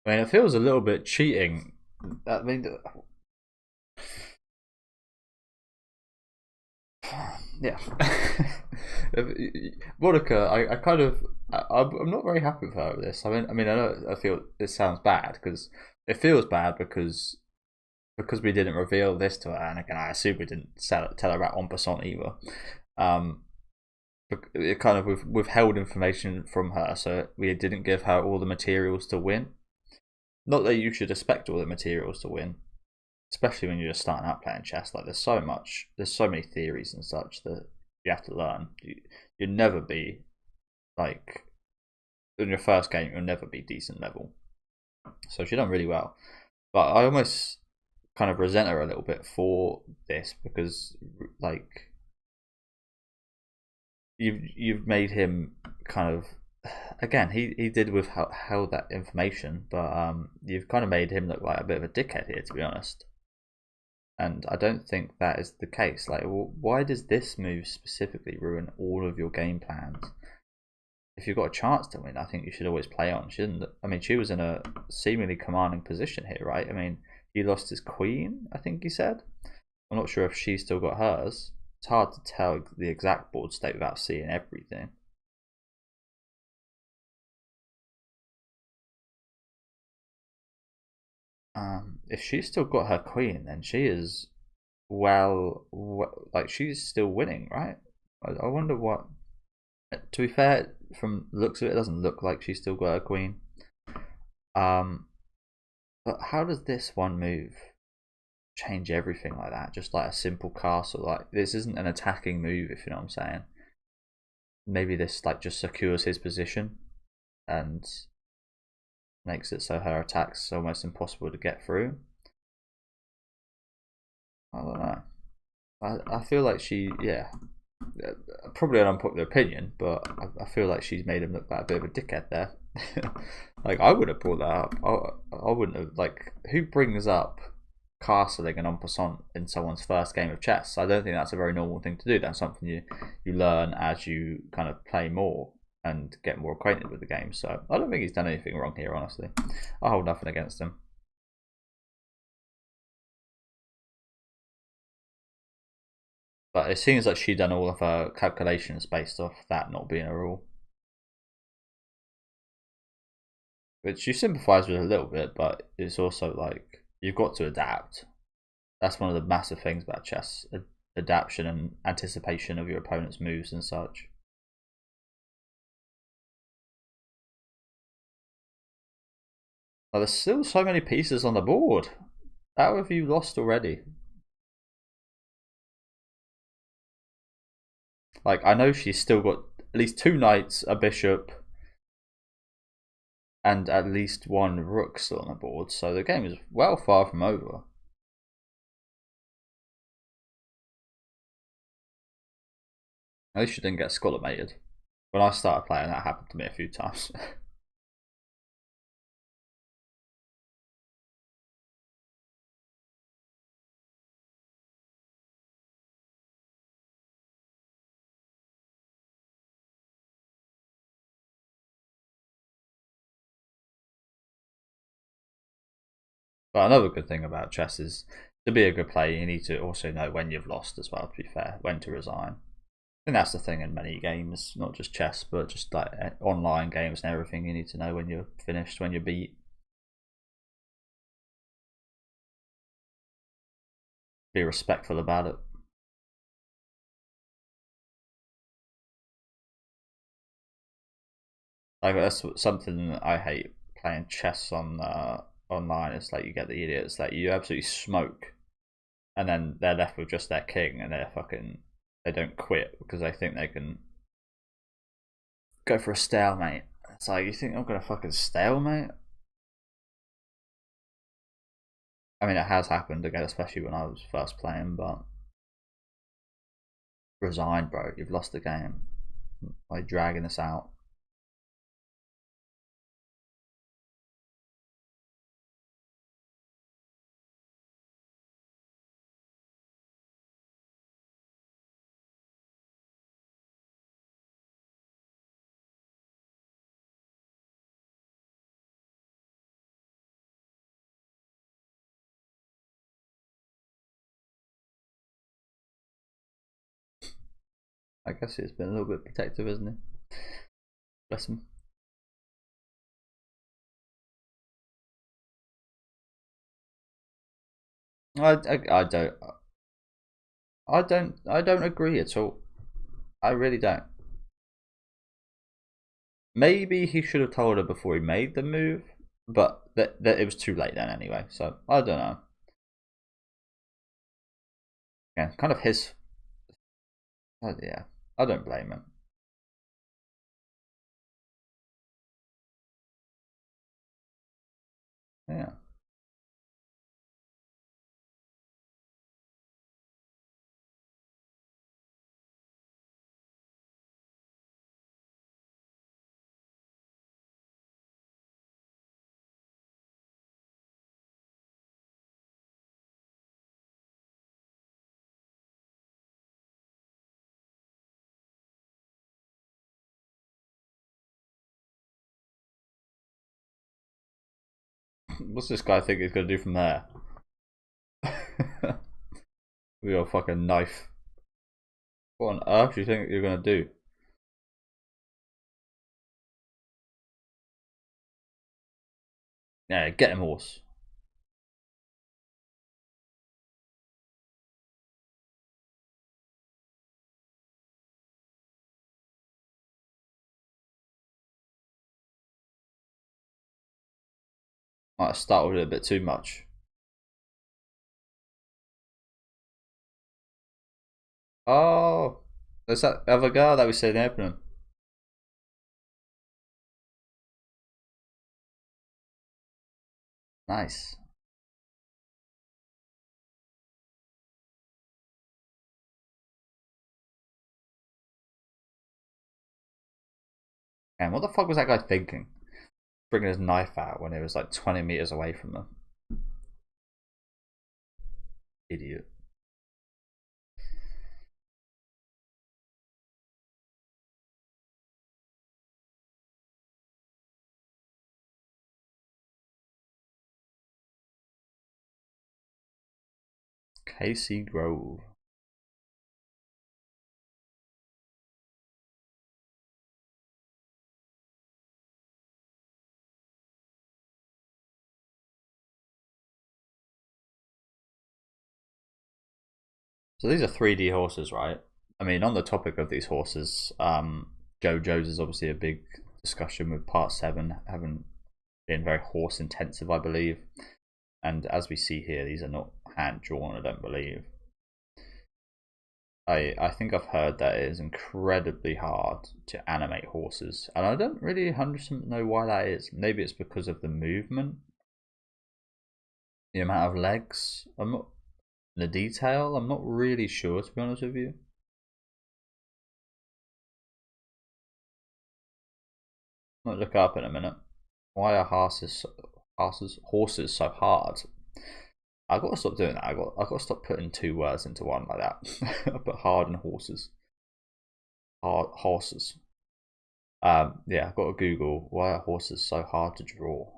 I mean, it feels a little bit cheating. I mean, yeah. Monica, I kind of, I'm not very happy with her with this. I mean, I feel this sounds bad because it feels bad because we didn't reveal this to her, and again, I assume we didn't tell her about en passant either. Um, it kind of we've withheld information from her, so we didn't give her all the materials to win. Not that you should expect all the materials to win, especially when you're just starting out playing chess. Like there's so many theories and such that you have to learn. You'll never be like in your first game. You'll never be decent level. So she done really well, but I almost kind of resent her a little bit for this because like you've made him kind of again he did withheld that information, but you've kind of made him look like a bit of a dickhead here, to be honest. And I don't think that is the case. Like, why does this move specifically ruin all of your game plans? If you've got a chance to win, I think you should always play on. She didn't. I mean, she was in a seemingly commanding position here, right? I mean, he lost his queen, I think he said. I'm not sure if she still got hers. It's hard to tell the exact board state without seeing everything. If she's still got her queen, then she is like she's still winning, right? I wonder what. To be fair, from the looks of it, it doesn't look like she's still got her queen. But how does this one move change everything like that? Just like a simple castle, like this isn't an attacking move, if you know what I'm saying. Maybe this like just secures his position and makes it so her attacks almost impossible to get through. I don't know. I feel like yeah, probably an unpopular opinion, but I feel like she's made him look like a bit of a dickhead there. Like I would have brought that up. I wouldn't have like who brings up castling and en passant in someone's first game of chess. I don't think that's a very normal thing to do. That's something you learn as you kind of play more and get more acquainted with the game. So I don't think he's done anything wrong here, honestly. I hold nothing against him. But it seems like she done all of her calculations based off that not being a rule. Which you sympathise with a little bit, but it's also like you've got to adapt. That's one of the massive things about chess: adaptation and anticipation of your opponent's moves and such. But there's still so many pieces on the board. How have you lost already? Like I know she's still got at least 2 knights, a bishop, and at least 1 rook still on the board, so the game is well far from over. At least she didn't get scholarmated. When I started playing, that happened to me a few times. But another good thing about chess is to be a good player, you need to also know when you've lost as well, to be fair, when to resign. I think that's the thing in many games, not just chess, but just like online games and everything. You need to know when you're finished, when you're beat. Be respectful about it. Like that's something that I hate playing chess on online. It's like you get the idiots that you absolutely smoke, and then they're left with just their king, and they don't quit because they think they can go for a stalemate. It's like, you think I'm gonna fucking stalemate? I mean, it has happened again, especially when I was first playing, but resign, bro. You've lost the game by dragging this out. I guess he's been a little bit protective, isn't he? Bless him. I don't agree at all. I really don't. Maybe he should have told her before he made the move, but that it was too late then anyway. So I don't know. Yeah, kind of his. Yeah, I don't blame him. Yeah. What's this guy think he's gonna do from there? With your fucking knife. What on earth do you think you're gonna do? Yeah, get him, horse. Might have startled it a bit too much. Oh, there's that other girl that we said in the opening. Nice. And what the fuck was that guy thinking? Bringing his knife out when it was like 20 meters away from them. Idiot. Casey Grove. So these are 3D horses, right? I mean, on the topic of these horses, JoJo's is obviously a big discussion with Part 7 having been very horse intensive, I believe. And as we see here, these are not hand drawn, I don't believe. I think I've heard that it is incredibly hard to animate horses, and I don't really 100% know why that is. Maybe it's because of the movement, the amount of legs. I'm not the detail. I'm not really sure, to be honest with you. I'll look up in a minute. Why are horses so hard? I got to stop doing that. I got to stop putting two words into one like that. I put hard and horses. Hard horses. Yeah, I've got to Google why are horses so hard to draw.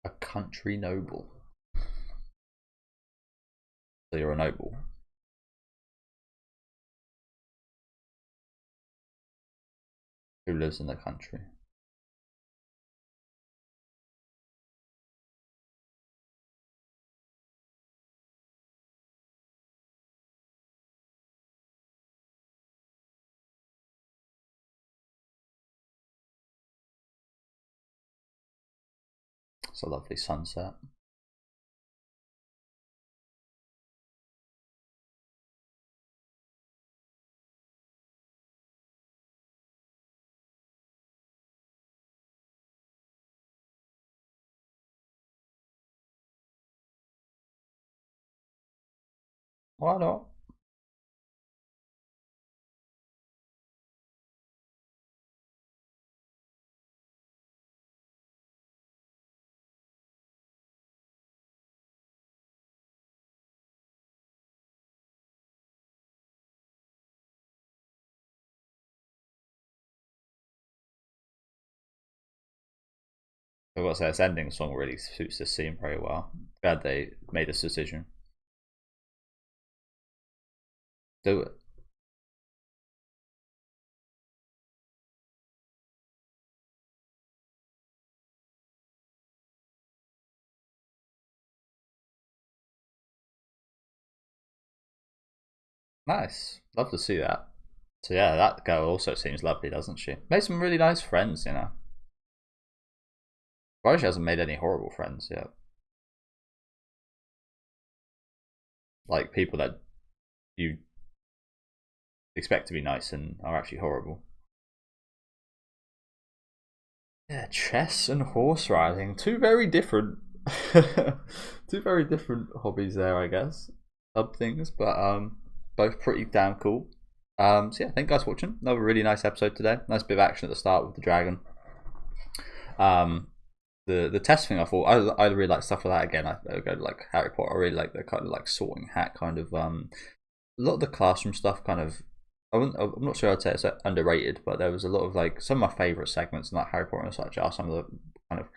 A country noble. So you're a noble. Who lives in the country. It's a lovely sunset. Why not? I've got to say, this ending song really suits this scene very well. Glad they made this decision. Do it. Nice. Love to see that. So yeah, that girl also seems lovely, doesn't she? Made some really nice friends, you know. Probably she hasn't made any horrible friends yet. Like people that you expect to be nice and are actually horrible. Yeah, chess and horse riding. Two very different two very different hobbies there, I guess. Sub things, but both pretty damn cool. So yeah, thank you guys for watching. Another really nice episode today. Nice bit of action at the start with the dragon. The test thing, I thought I really like stuff like that. Again, I go to like Harry Potter. I really like the kind of like sorting hat kind of a lot of the classroom stuff kind of I'm not sure I'd say it's underrated, but there was a lot of like some of my favourite segments in like Harry Potter and such are some of the kind of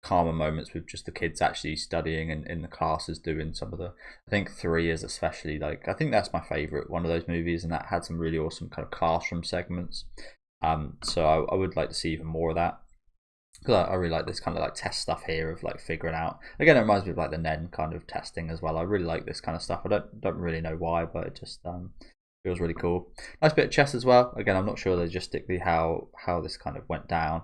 calmer moments with just the kids actually studying and in the classes doing some of the, I think 3 is especially like, I think that's my favourite one of those movies, and that had some really awesome kind of classroom segments. So I would like to see even more of that, because I really like this kind of like test stuff here of like figuring out, again it reminds me of like the Nen kind of testing as well. I really like this kind of stuff. I don't really know why, but it just feels really cool. Nice bit of chess as well. Again, I'm not sure logistically how this kind of went down.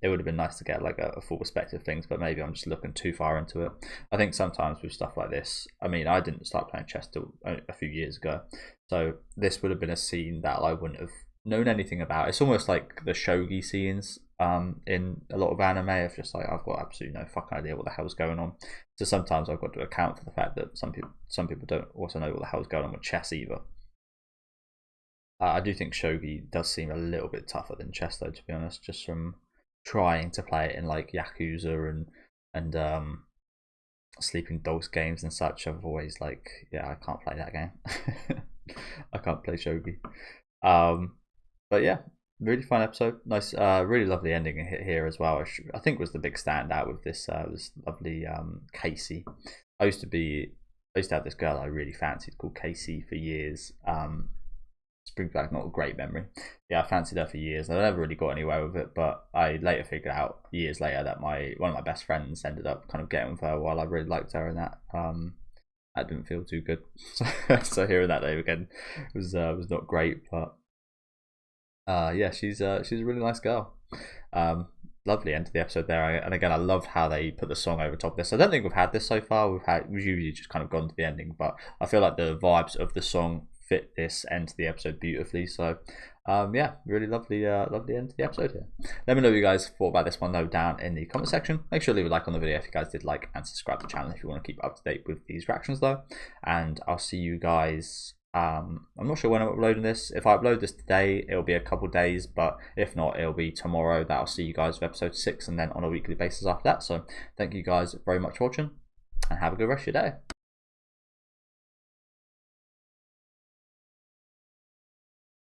It would have been nice to get like a full perspective of things, but maybe I'm just looking too far into it. I think sometimes with stuff like this, I mean, I didn't start playing chess till a few years ago, so this would have been a scene that I wouldn't have known anything about. It's almost like the shogi scenes in a lot of anime of just like, I've got absolutely no fucking idea what the hell's going on. So sometimes I've got to account for the fact that some people don't also know what the hell's going on with chess either. I do think shogi does seem a little bit tougher than chess, though, to be honest, just from trying to play it in like Yakuza and Sleeping Dogs games and such. I've always like, yeah, I can't play that game. I can't play shogi. But yeah, really fun episode. Nice, really lovely ending here as well. I think was the big standout with this this lovely Casey. I used to have this girl I really fancied called Casey for years. Brings back not a great memory. Yeah, I fancied her for years. I never really got anywhere with it, but I later figured out years later that one of my best friends ended up kind of getting with her while I really liked her, and that didn't feel too good. So hearing that name again was not great, but yeah, she's a really nice girl. Lovely end to the episode there, and again, I love how they put the song over top of this. I don't think we've had this so far. We've usually just kind of gone to the ending, but I feel like the vibes of the song fit this end to the episode beautifully. So yeah, really lovely end to the episode here. Let me know what you guys thought about this one though down in the comment section. Make sure to leave a like on the video if you guys did like, and subscribe to the channel if you want to keep up to date with these reactions though. And I'll see you guys, I'm not sure when I'm uploading this. If I upload this today, it'll be a couple days, but if not, it'll be tomorrow that I'll see you guys with episode 6, and then on a weekly basis after that. So thank you guys very much for watching, and have a good rest of your day.